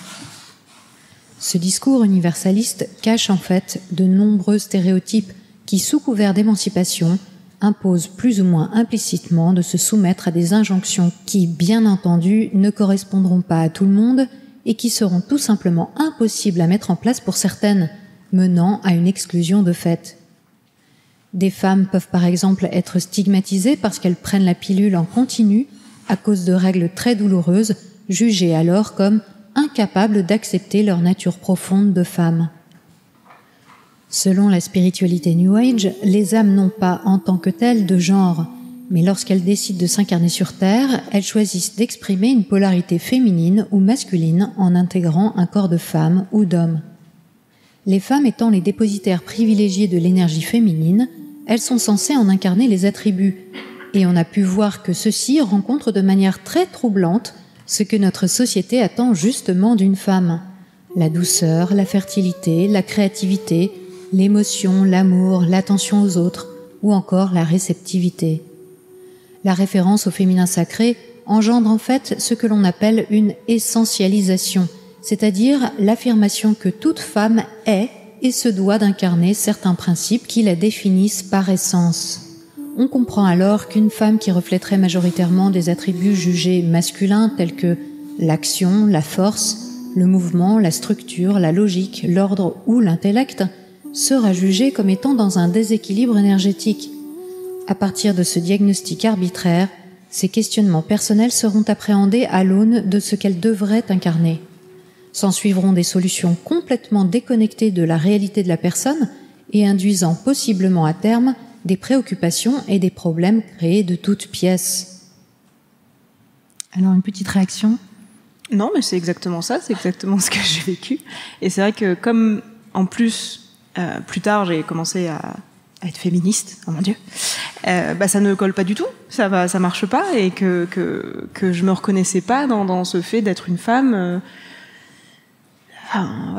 Ce discours universaliste cache en fait de nombreux stéréotypes qui, sous couvert d'émancipation, imposent plus ou moins implicitement de se soumettre à des injonctions qui, bien entendu, ne correspondront pas à tout le monde et qui seront tout simplement impossibles à mettre en place pour certaines, menant à une exclusion de fait. Des femmes peuvent par exemple être stigmatisées parce qu'elles prennent la pilule en continu à cause de règles très douloureuses, jugées alors comme incapables d'accepter leur nature profonde de femme. Selon la spiritualité New Age, les âmes n'ont pas en tant que telles de genre, mais lorsqu'elles décident de s'incarner sur Terre, elles choisissent d'exprimer une polarité féminine ou masculine en intégrant un corps de femme ou d'homme. Les femmes étant les dépositaires privilégiés de l'énergie féminine, elles sont censées en incarner les attributs, et on a pu voir que ceux-ci rencontrent de manière très troublante ce que notre société attend justement d'une femme. La douceur, la fertilité, la créativité, l'émotion, l'amour, l'attention aux autres, ou encore la réceptivité. La référence au féminin sacré engendre en fait ce que l'on appelle une essentialisation, c'est-à-dire l'affirmation que toute femme est et se doit d'incarner certains principes qui la définissent par essence. On comprend alors qu'une femme qui reflèterait majoritairement des attributs jugés masculins tels que l'action, la force, le mouvement, la structure, la logique, l'ordre ou l'intellect sera jugée comme étant dans un déséquilibre énergétique. À partir de ce diagnostic arbitraire, ces questionnements personnels seront appréhendés à l'aune de ce qu'elle devrait incarner. S'ensuivront des solutions complètement déconnectées de la réalité de la personne et induisant possiblement à terme des préoccupations et des problèmes créés de toutes pièces. Alors, une petite réaction ? Non, mais c'est exactement ça, c'est exactement ce que j'ai vécu. Et c'est vrai que comme, en plus, plus tard, j'ai commencé à être féministe, oh mon Dieu, ça ne colle pas du tout, ça marche pas, et que je me reconnaissais pas dans ce fait d'être une femme.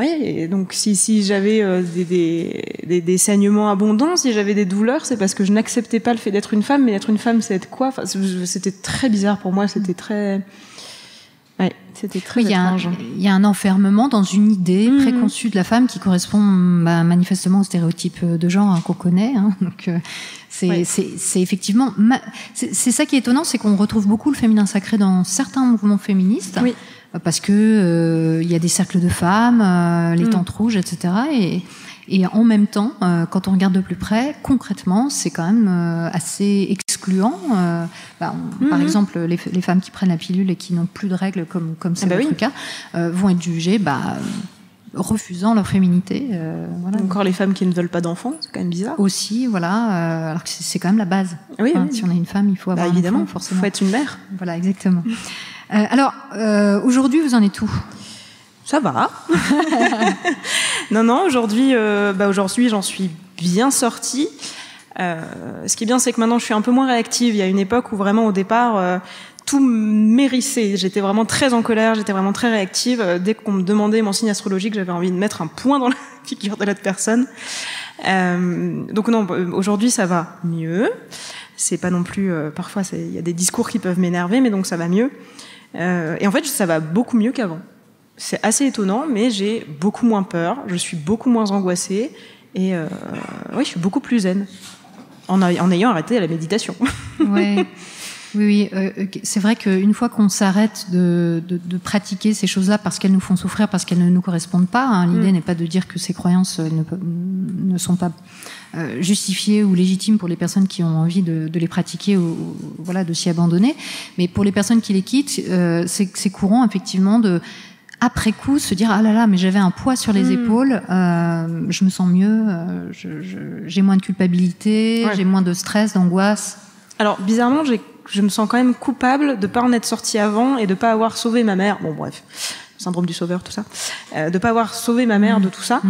Et donc si j'avais des saignements abondants, si j'avais des douleurs, c'est parce que je n'acceptais pas le fait d'être une femme. Mais être une femme, c'est être quoi ? Enfin, c'était très bizarre pour moi, c'était très... Ouais, c'était très étrange. Il y a un enfermement dans une idée préconçue de la femme qui correspond manifestement au stéréotype de genre qu'on connaît. Donc c'est effectivement... C'est ça qui est étonnant, c'est qu'on retrouve beaucoup le féminin sacré dans certains mouvements féministes. Oui. Parce que y a des cercles de femmes, les tentes rouges, etc. Et en même temps, quand on regarde de plus près, concrètement, c'est quand même assez excluant. Par exemple, les femmes qui prennent la pilule et qui n'ont plus de règles, comme c'est votre cas, vont être jugées refusant leur féminité. Voilà. Encore les femmes qui ne veulent pas d'enfants, c'est quand même bizarre. Aussi, voilà, alors que c'est quand même la base. Oui. Si on est une femme, il faut avoir évidemment, un enfant, forcément. Il faut être une mère. Voilà, exactement. Alors, aujourd'hui, vous en êtes où ? Ça va. Non, aujourd'hui, j'en suis bien sortie. Ce qui est bien, c'est que maintenant, je suis un peu moins réactive. Il y a une époque où vraiment, au départ, tout m'hérissait. J'étais vraiment très en colère, j'étais vraiment très réactive. Dès qu'on me demandait mon signe astrologique, j'avais envie de mettre un point dans la figure de l'autre personne. Donc non, aujourd'hui, ça va mieux. C'est pas non plus... parfois, il y a des discours qui peuvent m'énerver, mais donc ça va mieux. Et en fait, ça va beaucoup mieux qu'avant. C'est assez étonnant, mais j'ai beaucoup moins peur, je suis beaucoup moins angoissée, et je suis beaucoup plus zen, en ayant arrêté la méditation. Oui, c'est vrai qu'une fois qu'on s'arrête de pratiquer ces choses-là parce qu'elles nous font souffrir, parce qu'elles ne nous correspondent pas, l'idée n'est pas de dire que ces croyances ne sont pas justifiées ou légitimes pour les personnes qui ont envie de les pratiquer ou de s'y abandonner, mais pour les personnes qui les quittent, c'est courant effectivement après coup se dire ah là là, mais j'avais un poids sur les épaules, je me sens mieux, j'ai moins de culpabilité, j'ai moins de stress, d'angoisse. Alors bizarrement, je me sens quand même coupable de pas en être sortie avant et de pas avoir sauvé ma mère. Bon bref, syndrome du sauveur, tout ça, de pas avoir sauvé ma mère de tout ça.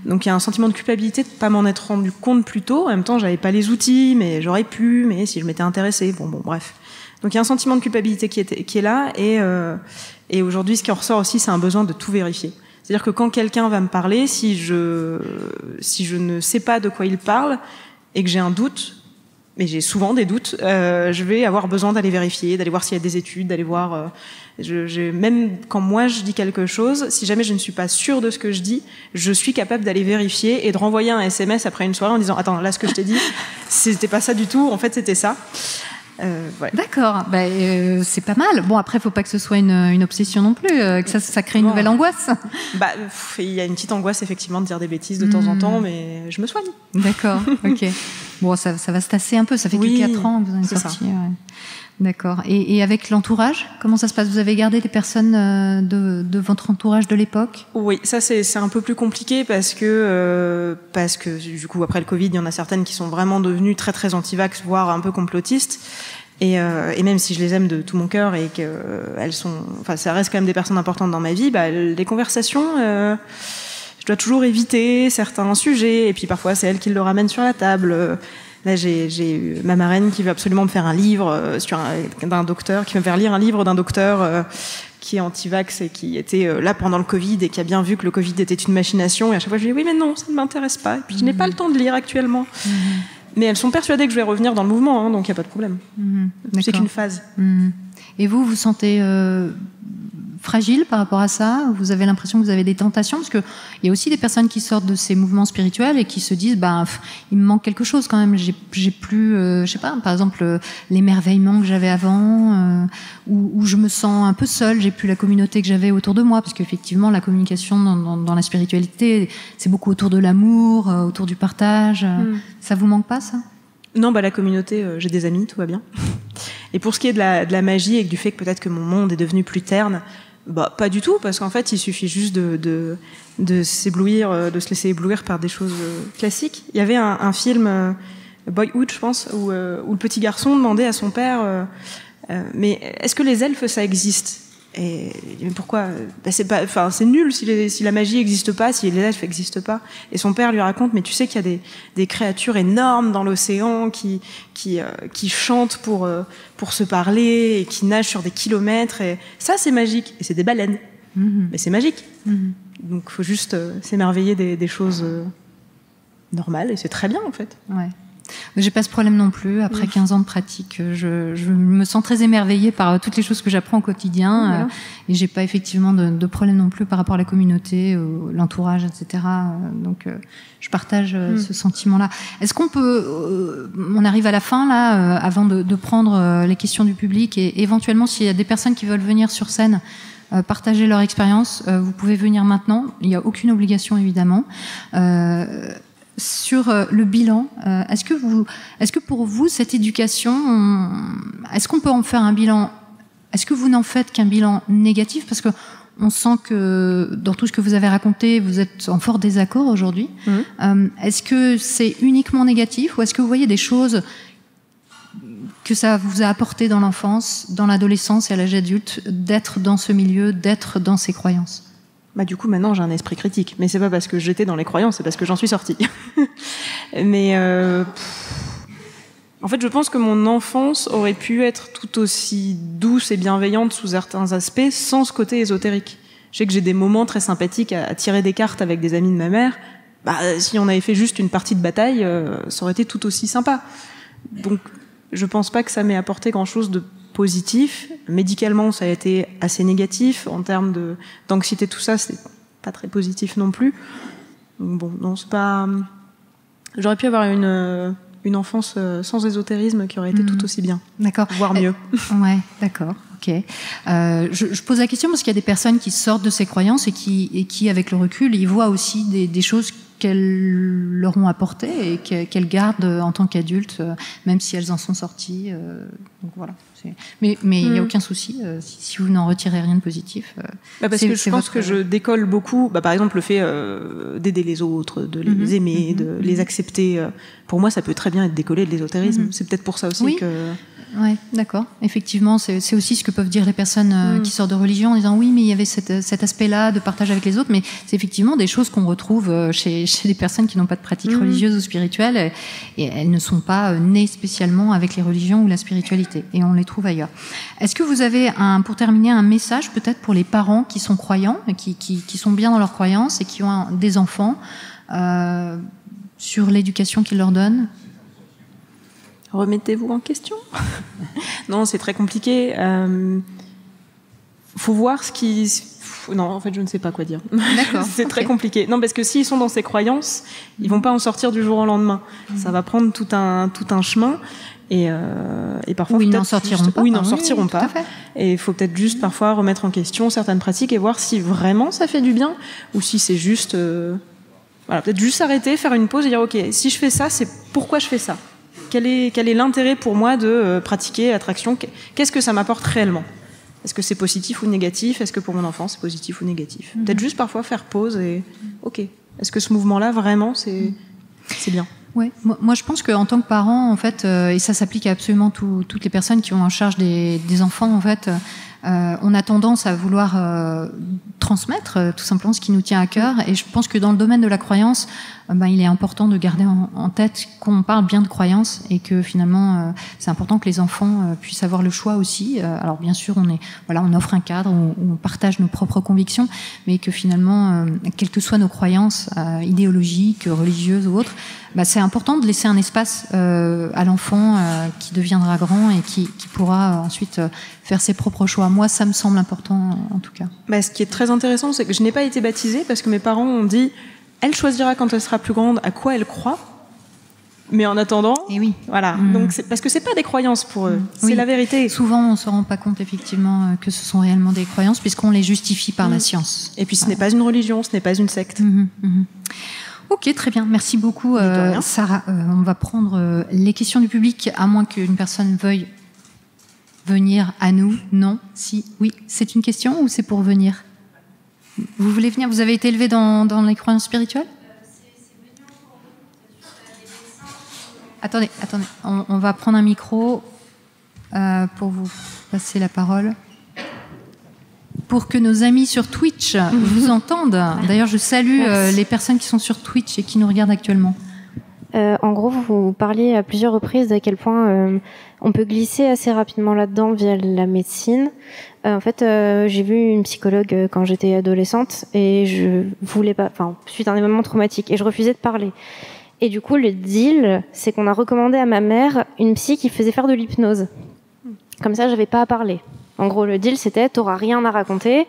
Donc il y a un sentiment de culpabilité de pas m'en être rendu compte plus tôt. En même temps, j'avais pas les outils, mais j'aurais pu, mais si je m'étais intéressée, bon bref. Donc il y a un sentiment de culpabilité qui est là, et aujourd'hui, ce qui en ressort aussi, c'est un besoin de tout vérifier. C'est-à-dire que quand quelqu'un va me parler, si je ne sais pas de quoi il parle et que j'ai un doute, mais j'ai souvent des doutes, je vais avoir besoin d'aller vérifier, d'aller voir s'il y a des études, d'aller voir... même quand moi je dis quelque chose, si jamais je ne suis pas sûre de ce que je dis, je suis capable d'aller vérifier et de renvoyer un SMS après une soirée en disant « Attends, là, ce que je t'ai dit, c'était pas ça du tout, en fait, c'était ça. » D'accord, c'est pas mal. Bon, après, faut pas que ce soit une obsession non plus, que ça crée une nouvelle angoisse. Il y a une petite angoisse effectivement de dire des bêtises de temps en temps, mais je me soigne. D'accord, ok. Bon, ça va se tasser un peu. Ça fait que 4 ans que vous en êtes sortis. D'accord. Et avec l'entourage, comment ça se passe? Vous avez gardé des personnes de votre entourage de l'époque? Oui, ça c'est un peu plus compliqué parce que du coup après le Covid, il y en a certaines qui sont vraiment devenues très très anti-vax, voire un peu complotistes. Et même si je les aime de tout mon cœur et que ça reste quand même des personnes importantes dans ma vie, les conversations, je dois toujours éviter certains sujets. Et puis parfois c'est elles qui le ramènent sur la table. Là, j'ai eu ma marraine qui veut absolument me faire un livre d'un docteur, qui veut me faire lire un livre d'un docteur qui est anti-vax et qui était là pendant le Covid et qui a bien vu que le Covid était une machination. Et à chaque fois, je lui dis oui, mais non, ça ne m'intéresse pas. Et puis je n'ai pas le temps de lire actuellement. Mais elles sont persuadées que je vais revenir dans le mouvement, donc il n'y a pas de problème. C'est qu'une phase. Et vous vous sentez fragile par rapport à ça? Vous avez l'impression que vous avez des tentations? Parce qu'il y a aussi des personnes qui sortent de ces mouvements spirituels et qui se disent il me manque quelque chose quand même. J'ai plus, je sais pas, par exemple, l'émerveillement que j'avais avant, où je me sens un peu seule, j'ai plus la communauté que j'avais autour de moi. Parce qu'effectivement, la communication dans la spiritualité, c'est beaucoup autour de l'amour, autour du partage. Ça vous manque pas, ça? Non, la communauté, j'ai des amis, tout va bien. Et pour ce qui est de la magie et du fait que peut-être que mon monde est devenu plus terne, pas du tout, parce qu'en fait, il suffit juste de s'éblouir, de se laisser éblouir par des choses classiques. Il y avait un film, Boyhood, je pense, où le petit garçon demandait à son père mais est-ce que les elfes, ça existe? Et pourquoi? C'est nul si la magie n'existe pas, si les elfes n'existent pas. Et son père lui raconte, mais tu sais qu'il y a des créatures énormes dans l'océan qui chantent pour se parler et qui nagent sur des kilomètres. Et ça, c'est magique. Et c'est des baleines. Mais c'est magique. Donc, il faut juste s'émerveiller des choses normales. Et c'est très bien, en fait. Ouais. J'ai pas ce problème non plus. Après 15 ans de pratique, je me sens très émerveillée par toutes les choses que j'apprends au quotidien. Et j'ai pas effectivement de problème non plus par rapport à la communauté, l'entourage, etc. Donc, je partage ce sentiment-là. Est-ce qu'on peut, on arrive à la fin là, avant de prendre les questions du public et éventuellement s'il y a des personnes qui veulent venir sur scène partager leur expérience, vous pouvez venir maintenant. Il n'y a aucune obligation évidemment. Sur le bilan, est-ce que pour vous cette éducation, est-ce qu'on peut en faire un bilan? Est-ce que vous n'en faites qu'un bilan négatif? Parce que on sent que dans tout ce que vous avez raconté, vous êtes en fort désaccord aujourd'hui. Est-ce que c'est uniquement négatif ou est-ce que vous voyez des choses que ça vous a apporté dans l'enfance, dans l'adolescence et à l'âge adulte, d'être dans ce milieu, d'être dans ces croyances? Du coup, maintenant, j'ai un esprit critique. Mais c'est pas parce que j'étais dans les croyances, c'est parce que j'en suis sortie. Mais en fait, je pense que mon enfance aurait pu être tout aussi douce et bienveillante sous certains aspects, sans ce côté ésotérique. Je sais que j'ai des moments très sympathiques à tirer des cartes avec des amis de ma mère. Si on avait fait juste une partie de bataille, ça aurait été tout aussi sympa. Donc, je pense pas que ça m'ait apporté grand-chose de positif. Médicalement, ça a été assez négatif. En termes d'anxiété, tout ça, c'est pas très positif non plus. Bon, non, c'est pas... J'aurais pu avoir une enfance sans ésotérisme qui aurait été tout aussi bien. D'accord. Voire mieux. Ouais, d'accord. Ok. Je pose la question parce qu'il y a des personnes qui sortent de ces croyances et qui avec le recul, ils voient aussi des choses qu'elles leur ont apportées et qu'elles gardent en tant qu'adultes, même si elles en sont sorties. Donc voilà. Mais il n'y a aucun souci si vous n'en retirez rien de positif. Parce que je pense que je décolle beaucoup. Par exemple, le fait d'aider les autres, de les aimer, de les accepter. Pour moi, ça peut très bien être décollé de l'ésotérisme. C'est peut-être pour ça aussi que... Ouais, d'accord. Effectivement, c'est aussi ce que peuvent dire les personnes qui sortent de religion en disant oui, mais il y avait cet aspect-là de partage avec les autres, mais c'est effectivement des choses qu'on retrouve chez des personnes qui n'ont pas de pratique religieuse ou spirituelle et elles ne sont pas nées spécialement avec les religions ou la spiritualité et on les trouve ailleurs. Est-ce que vous avez pour terminer un message peut-être pour les parents qui sont croyants, qui sont bien dans leurs croyances et qui ont des enfants sur l'éducation qu'ils leur donnent? Remettez-vous en question. Non, c'est très compliqué. Faut voir ce qui... Non, en fait, je ne sais pas quoi dire. D'accord. C'est très compliqué. Non, parce que s'ils sont dans ces croyances, ils vont pas en sortir du jour au lendemain. Ça va prendre tout un chemin. Et parfois, ils n'en sortiront pas. Oui, ils n'en sortiront pas. Et il faut peut-être juste parfois remettre en question certaines pratiques et voir si vraiment ça fait du bien ou si c'est juste... Voilà, peut-être juste s'arrêter, faire une pause et dire ok, si je fais ça, c'est pourquoi je fais ça. quel est l'intérêt pour moi de pratiquer l'attraction? Qu'est-ce que ça m'apporte réellement? Est-ce que c'est positif ou négatif? Est-ce que pour mon enfant c'est positif ou négatif? Peut-être juste parfois faire pause et ok. Est-ce que ce mouvement-là vraiment c'est bien? Ouais, moi je pense qu'en tant que parent, en fait, et ça s'applique à absolument toutes les personnes qui ont en charge des enfants, en fait, on a tendance à vouloir transmettre tout simplement ce qui nous tient à cœur. Et je pense que dans le domaine de la croyance, il est important de garder en tête qu'on parle bien de croyance et que finalement c'est important que les enfants puissent avoir le choix aussi. Alors bien sûr, on offre un cadre où on partage nos propres convictions, mais que finalement, quelles que soient nos croyances idéologiques, religieuses ou autres, c'est important de laisser un espace à l'enfant qui deviendra grand et qui pourra ensuite faire ses propres choix. Moi, ça me semble important en tout cas. Ce qui est très intéressant, c'est que je n'ai pas été baptisée parce que mes parents ont dit elle choisira quand elle sera plus grande à quoi elle croit. Mais en attendant, et oui. Voilà. Donc parce que c'est pas des croyances pour eux, c'est la vérité. Souvent, on se rend pas compte effectivement que ce sont réellement des croyances puisqu'on les justifie par la science. Et puis ce n'est pas une religion, ce n'est pas une secte. Ok, très bien. Merci beaucoup, Sarah. On va prendre les questions du public, à moins qu'une personne veuille venir à nous. Non? Si? Oui? C'est une question ou c'est pour venir? Vous voulez venir? Vous avez été élevé dans les croyances spirituelles? Attendez. On va prendre un micro pour vous passer la parole. Pour que nos amis sur Twitch vous entendent. D'ailleurs, je salue les personnes qui sont sur Twitch et qui nous regardent actuellement. En gros, vous parliez à plusieurs reprises d'à quel point on peut glisser assez rapidement là-dedans via la médecine. En fait, j'ai vu une psychologue quand j'étais adolescente et je voulais pas, suite à un événement traumatique, et je refusais de parler. Et du coup, le deal, c'est qu'on a recommandé à ma mère une psy qui faisait faire de l'hypnose. Comme ça, j'avais pas à parler. En gros, le deal, c'était t'auras rien à raconter,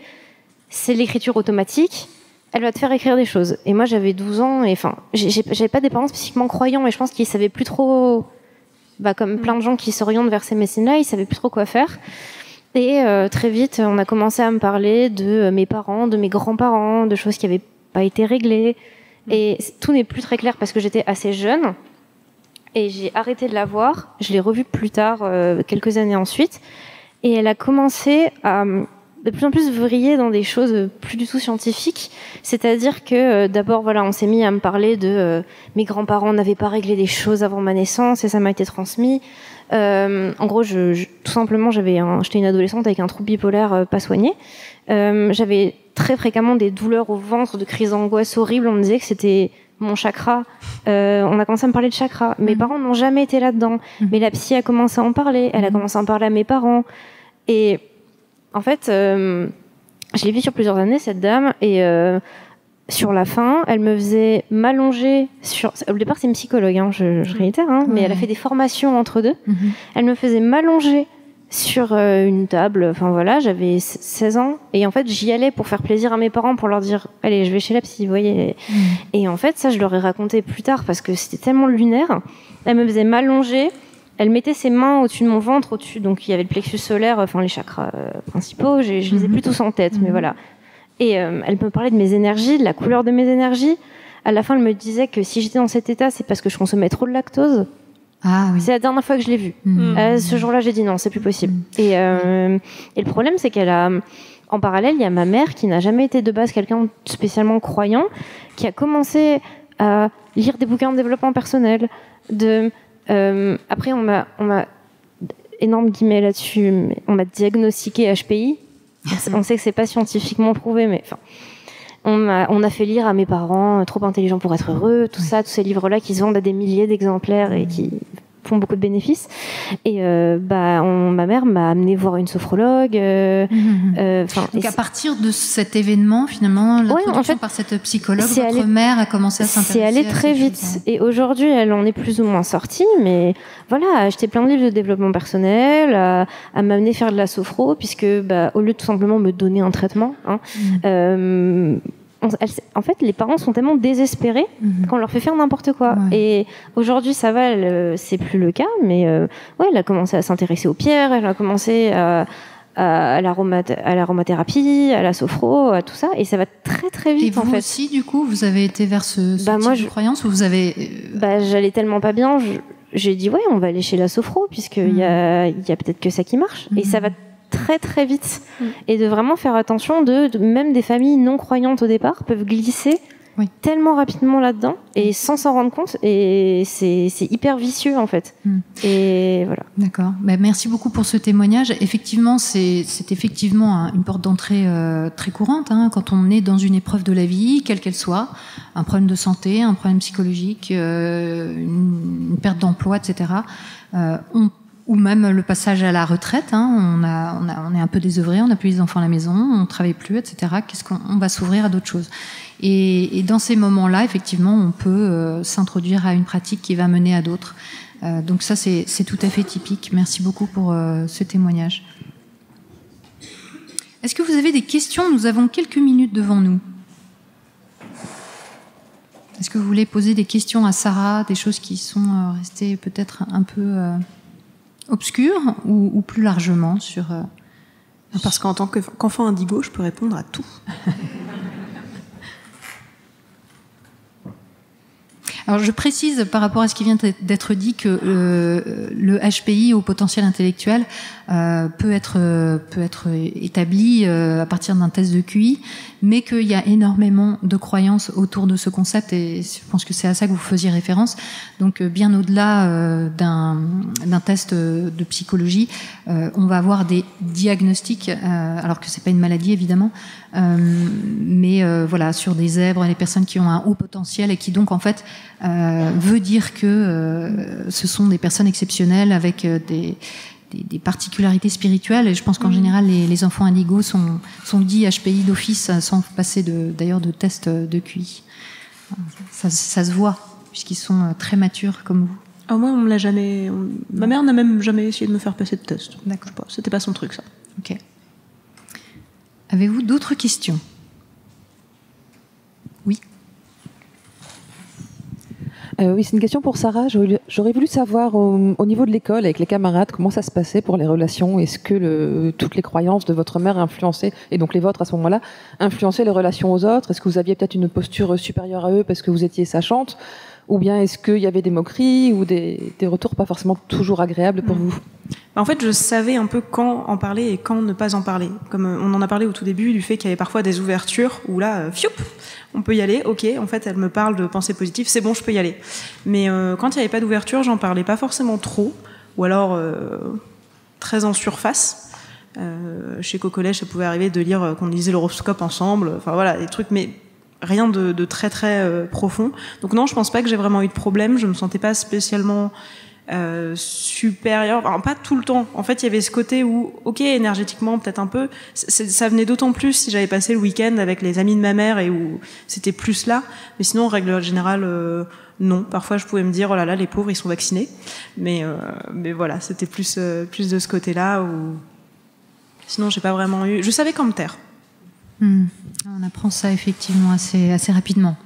c'est l'écriture automatique, elle va te faire écrire des choses. Et moi, j'avais 12 ans, et j'avais pas des parents spécifiquement croyants, et je pense qu'ils savaient plus trop, comme plein de gens qui s'orientent vers ces médecines-là, ils savaient plus trop quoi faire. Et très vite, on a commencé à me parler de mes parents, de mes grands-parents, de choses qui avaient pas été réglées. Et tout n'est plus très clair parce que j'étais assez jeune, et j'ai arrêté de la voir. Je l'ai revue plus tard, quelques années ensuite. Et elle a commencé à de plus en plus vriller dans des choses plus du tout scientifiques. C'est-à-dire que d'abord, on s'est mis à me parler de mes grands-parents n'avaient pas réglé des choses avant ma naissance et ça m'a été transmis. En gros, tout simplement, j'étais une adolescente avec un trouble bipolaire pas soigné. J'avais très fréquemment des douleurs au ventre, de crises d'angoisse horribles. On me disait que c'était mon chakra. On a commencé à me parler de chakra. Mes parents n'ont jamais été là-dedans. Mais la psy a commencé à en parler. Elle a commencé à en parler à mes parents. Et en fait, je l'ai vue sur plusieurs années, cette dame. Et sur la fin, elle me faisait m'allonger sur... Au départ, c'est une psychologue, je réitère, mais elle a fait des formations entre deux. Elle me faisait m'allonger sur une table, j'avais 16 ans, et en fait j'y allais pour faire plaisir à mes parents, pour leur dire allez, je vais chez la psy, vous voyez. Et en fait ça je leur ai raconté plus tard parce que c'était tellement lunaire. Elle me faisait m'allonger, elle mettait ses mains au-dessus de mon ventre, au-dessus, donc il y avait le plexus solaire, les chakras principaux, je les ai plus tous en tête, mais voilà. Et elle me parlait de mes énergies, de la couleur de mes énergies. À la fin elle me disait que si j'étais dans cet état c'est parce que je consommais trop de lactose. Ah, oui. C'est la dernière fois que je l'ai vue. Ce jour-là, j'ai dit non, c'est plus possible. Et le problème, c'est qu'elle a, en parallèle, il y a ma mère qui n'a jamais été de base quelqu'un de spécialement croyant, qui a commencé à lire des bouquins de développement personnel. Après, on m'a énorme guillemets là-dessus, mais on m'a diagnostiqué HPI. On sait que c'est pas scientifiquement prouvé, mais on a fait lire à mes parents Trop intelligent pour être heureux, tout ça, tous ces livres-là qui se vendent à des milliers d'exemplaires et qui font beaucoup de bénéfices. Et ma mère m'a amené voir une sophrologue. Donc à partir de cet événement, finalement, l'introduction par cette psychologue, votre mère a commencé à s'intéresser. C'est allé très vite. Et aujourd'hui, elle en est plus ou moins sortie, mais à acheter plein de livres de développement personnel, à m'amener faire de la sophro, puisque au lieu de tout simplement me donner un traitement, en fait, les parents sont tellement désespérés qu'on leur fait faire n'importe quoi. Ouais. Et aujourd'hui, ça va, c'est plus le cas, mais elle a commencé à s'intéresser aux pierres, elle a commencé à l'aromathérapie, à la sophro, à tout ça, et ça va très très vite. Et vous aussi, du coup, vous avez été vers ce type de croyance, ou vous avez... j'allais tellement pas bien. j'ai dit, ouais, on va aller chez la sophro, puisqu'il y a peut-être que ça qui marche. Et ça va très très vite. Et de vraiment faire attention même des familles non croyantes au départ peuvent glisser tellement rapidement là-dedans et sans s'en rendre compte, et c'est hyper vicieux en fait. Et voilà. D'accord. Merci beaucoup pour ce témoignage. Effectivement, c'est effectivement une porte d'entrée très courante quand on est dans une épreuve de la vie, quelle qu'elle soit, un problème de santé, un problème psychologique, une perte d'emploi, etc. Ou même le passage à la retraite. On est un peu désœuvré, on n'a plus les enfants à la maison, on ne travaille plus, etc. Qu'est-ce qu'on va s'ouvrir à d'autres choses. Et dans ces moments-là, effectivement, on peut s'introduire à une pratique qui va mener à d'autres. Donc ça, c'est tout à fait typique. Merci beaucoup pour ce témoignage. Est-ce que vous avez des questions ? Nous avons quelques minutes devant nous. Est-ce que vous voulez poser des questions à Sarah, des choses qui sont restées peut-être un peu obscures ou plus largement sur... Parce qu'en tant qu'enfant indigo, je peux répondre à tout. Alors je précise par rapport à ce qui vient d'être dit que le HPI au potentiel intellectuel peut être établi à partir d'un test de QI, mais qu'il y a énormément de croyances autour de ce concept, et je pense que c'est à ça que vous faisiez référence. Donc bien au-delà d'un test de psychologie, on va avoir des diagnostics, alors que c'est pas une maladie évidemment, mais voilà, sur des zèbres, les personnes qui ont un haut potentiel et qui donc en fait veut dire que ce sont des personnes exceptionnelles avec des particularités spirituelles, et je pense qu'en général les enfants indigos sont dits HPI d'office sans passer d'ailleurs de test de QI. Ça se voit puisqu'ils sont très matures comme vous. Ah, moi on me l'a jamais. Ma mère n'a même jamais essayé de me faire passer de test. D'accord. C'était pas son truc ça. Ok. Avez-vous d'autres questions ? Oui. Oui, c'est une question pour Sarah. J'aurais voulu savoir au niveau de l'école, avec les camarades, comment ça se passait pour les relations. Est-ce que toutes les croyances de votre mère influençaient, et donc les vôtres à ce moment-là, influençaient les relations aux autres ? Est-ce que vous aviez peut-être une posture supérieure à eux parce que vous étiez sachante ? Ou bien est-ce qu'il y avait des moqueries ou des retours pas forcément toujours agréables pour vous ? En fait, je savais un peu quand en parler et quand ne pas en parler. Comme on en a parlé au tout début, du fait qu'il y avait parfois des ouvertures où là, fioup, on peut y aller. Ok, en fait, elle me parle de pensée positive, c'est bon, je peux y aller. Mais quand il n'y avait pas d'ouverture, j'en parlais pas forcément trop, ou alors très en surface. Chez Cocolèche, ça pouvait arriver de lire qu'on lisait l'horoscope ensemble. Enfin voilà, des trucs, mais rien de très très profond. Donc non, je pense pas que j'ai vraiment eu de problème. Je me sentais pas spécialement supérieure, enfin, pas tout le temps. En fait, il y avait ce côté où, ok, énergétiquement peut-être un peu, ça venait d'autant plus si j'avais passé le week-end avec les amis de ma mère et où c'était plus là. Mais sinon, en règle générale, non. Parfois, je pouvais me dire, oh là là, les pauvres, ils sont vaccinés. Mais voilà, c'était plus de ce côté-là où sinon, j'ai pas vraiment eu. Je savais quand me taire. On apprend ça effectivement assez rapidement,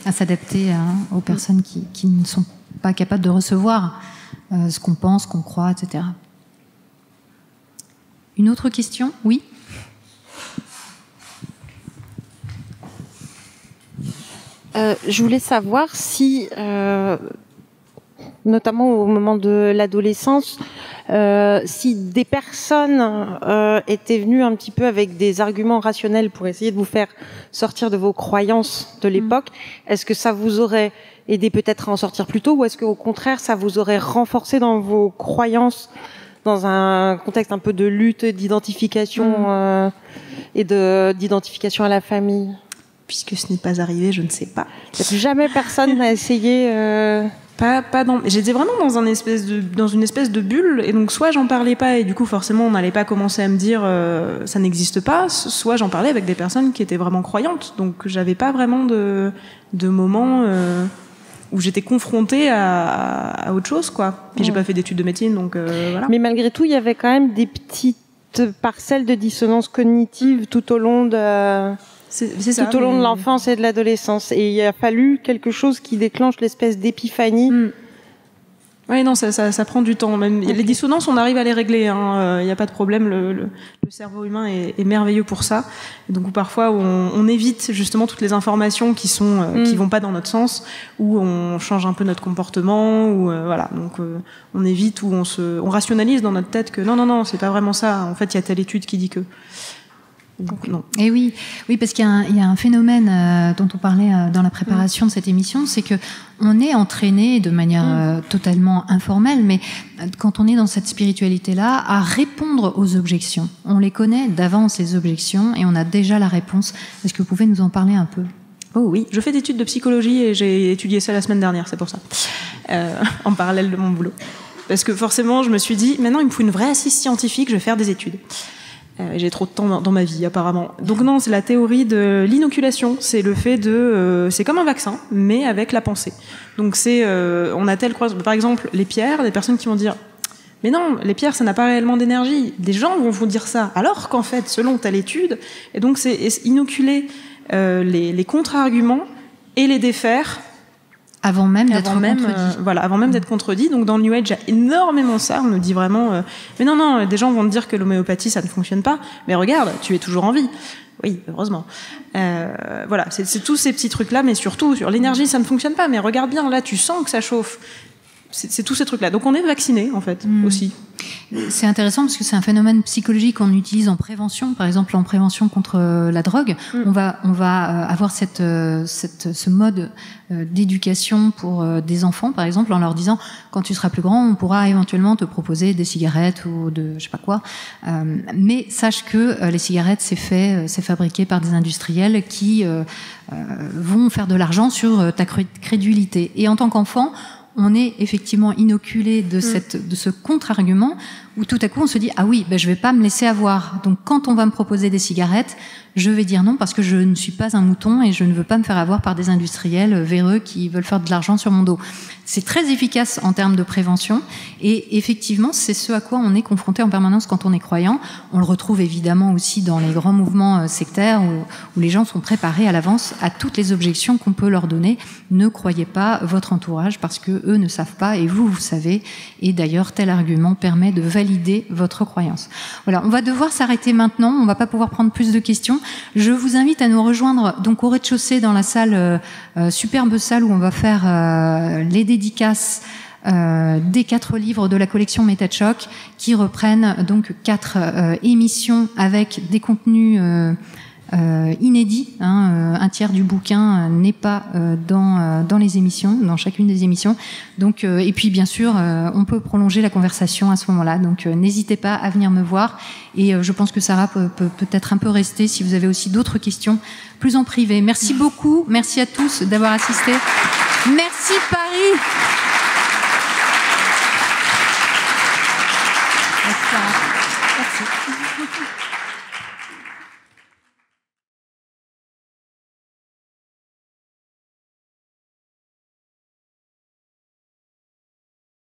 à s'adapter aux personnes qui ne sont pas capables de recevoir ce qu'on pense, qu'on croit, etc. Une autre question ? Oui ? Je voulais savoir si, notamment au moment de l'adolescence, si des personnes étaient venues un petit peu avec des arguments rationnels pour essayer de vous faire sortir de vos croyances de l'époque, est-ce que ça vous aurait aidé peut-être à en sortir plus tôt, ou est-ce qu'au contraire ça vous aurait renforcé dans vos croyances dans un contexte un peu de lutte, d'identification et d'identification à la famille? Puisque ce n'est pas arrivé, je ne sais pas. Jamais personne n'a essayé. Pas dans. J'étais vraiment dans une espèce de bulle, et donc soit j'en parlais pas et du coup forcément on n'allait pas commencer à me dire ça n'existe pas, soit j'en parlais avec des personnes qui étaient vraiment croyantes, donc j'avais pas vraiment de moment où j'étais confrontée à autre chose, quoi. Puis j'ai pas fait d'études de médecine, donc voilà. Mais malgré tout, il y avait quand même des petites parcelles de dissonance cognitive tout au long de. C'est ça, tout au long de l'enfance et de l'adolescence. Et il a fallu quelque chose qui déclenche l'espèce d'épiphanie Oui, non, ça prend du temps. Même les dissonances, on arrive à les régler. Il n'y a pas de problème. Le cerveau humain est merveilleux pour ça. Et donc parfois, on évite justement toutes les informations qui vont pas dans notre sens, ou on change un peu notre comportement, ou voilà. Donc on évite, ou on rationalise dans notre tête que non, c'est pas vraiment ça. En fait, il y a telle étude qui dit que. Donc, non. Et oui, parce qu'il y a un phénomène dont on parlait dans la préparation de cette émission, c'est que on est entraîné de manière totalement informelle, mais quand on est dans cette spiritualité-là, à répondre aux objections. On les connaît d'avance, ces objections, et on a déjà la réponse. Est-ce que vous pouvez nous en parler un peu ? Oh oui, je fais des études de psychologie et j'ai étudié ça la semaine dernière, c'est pour ça, en parallèle de mon boulot. Parce que forcément, je me suis dit, maintenant il me faut une vraie assise scientifique, je vais faire des études. J'ai trop de temps dans ma vie apparemment. Donc non, c'est la théorie de l'inoculation. C'est le fait c'est comme un vaccin, mais avec la pensée. Donc on a telle croyance. Par exemple, les pierres, des personnes qui vont dire, mais non, les pierres, ça n'a pas réellement d'énergie. Des gens vont vous dire ça, alors qu'en fait, selon telle étude, et donc c'est inoculer les contre-arguments et les défaire. Avant même d'être contredit. Avant même d'être contredit. Donc dans le New Age, il y a énormément ça. On nous dit vraiment, mais non, des gens vont te dire que l'homéopathie, ça ne fonctionne pas. Mais regarde, tu es toujours en vie. Oui, heureusement. Voilà, c'est tous ces petits trucs-là, mais surtout sur l'énergie, ça ne fonctionne pas. Mais regarde bien, là, tu sens que ça chauffe. C'est tous ces trucs-là. Donc on est vacciné en fait, aussi. C'est intéressant parce que c'est un phénomène psychologique qu'on utilise en prévention, par exemple en prévention contre la drogue. On va avoir ce mode d'éducation pour des enfants, par exemple, en leur disant quand tu seras plus grand, on pourra éventuellement te proposer des cigarettes ou de je sais pas quoi. Mais sache que les cigarettes, c'est fabriqué par des industriels qui vont faire de l'argent sur ta crédulité. Et en tant qu'enfant, on est effectivement inoculé de ce contre-argument où tout à coup on se dit ah oui, je vais pas me laisser avoir. Donc quand on va me proposer des cigarettes, je vais dire non parce que je ne suis pas un mouton et je ne veux pas me faire avoir par des industriels véreux qui veulent faire de l'argent sur mon dos. C'est très efficace en termes de prévention et effectivement c'est ce à quoi on est confronté en permanence quand on est croyant. On le retrouve évidemment aussi dans les grands mouvements sectaires où les gens sont préparés à l'avance à toutes les objections qu'on peut leur donner. Ne croyez pas votre entourage parce que eux ne savent pas et vous savez. Et d'ailleurs tel argument permet de valider votre croyance. Voilà, on va devoir s'arrêter maintenant. On va pas pouvoir prendre plus de questions. Je vous invite à nous rejoindre donc au rez-de-chaussée dans la salle, superbe salle où on va faire les dédicaces des 4 livres de la collection Méta de choc qui reprennent donc 4 émissions avec des contenus inédit. Un tiers du bouquin n'est pas dans les émissions, dans chacune des émissions. Donc, et puis bien sûr, on peut prolonger la conversation à ce moment-là. Donc, n'hésitez pas à venir me voir. Et je pense que Sarah peut peut-être un peu rester si vous avez aussi d'autres questions plus en privé. Merci beaucoup. Merci à tous d'avoir assisté. Merci Paris. Merci.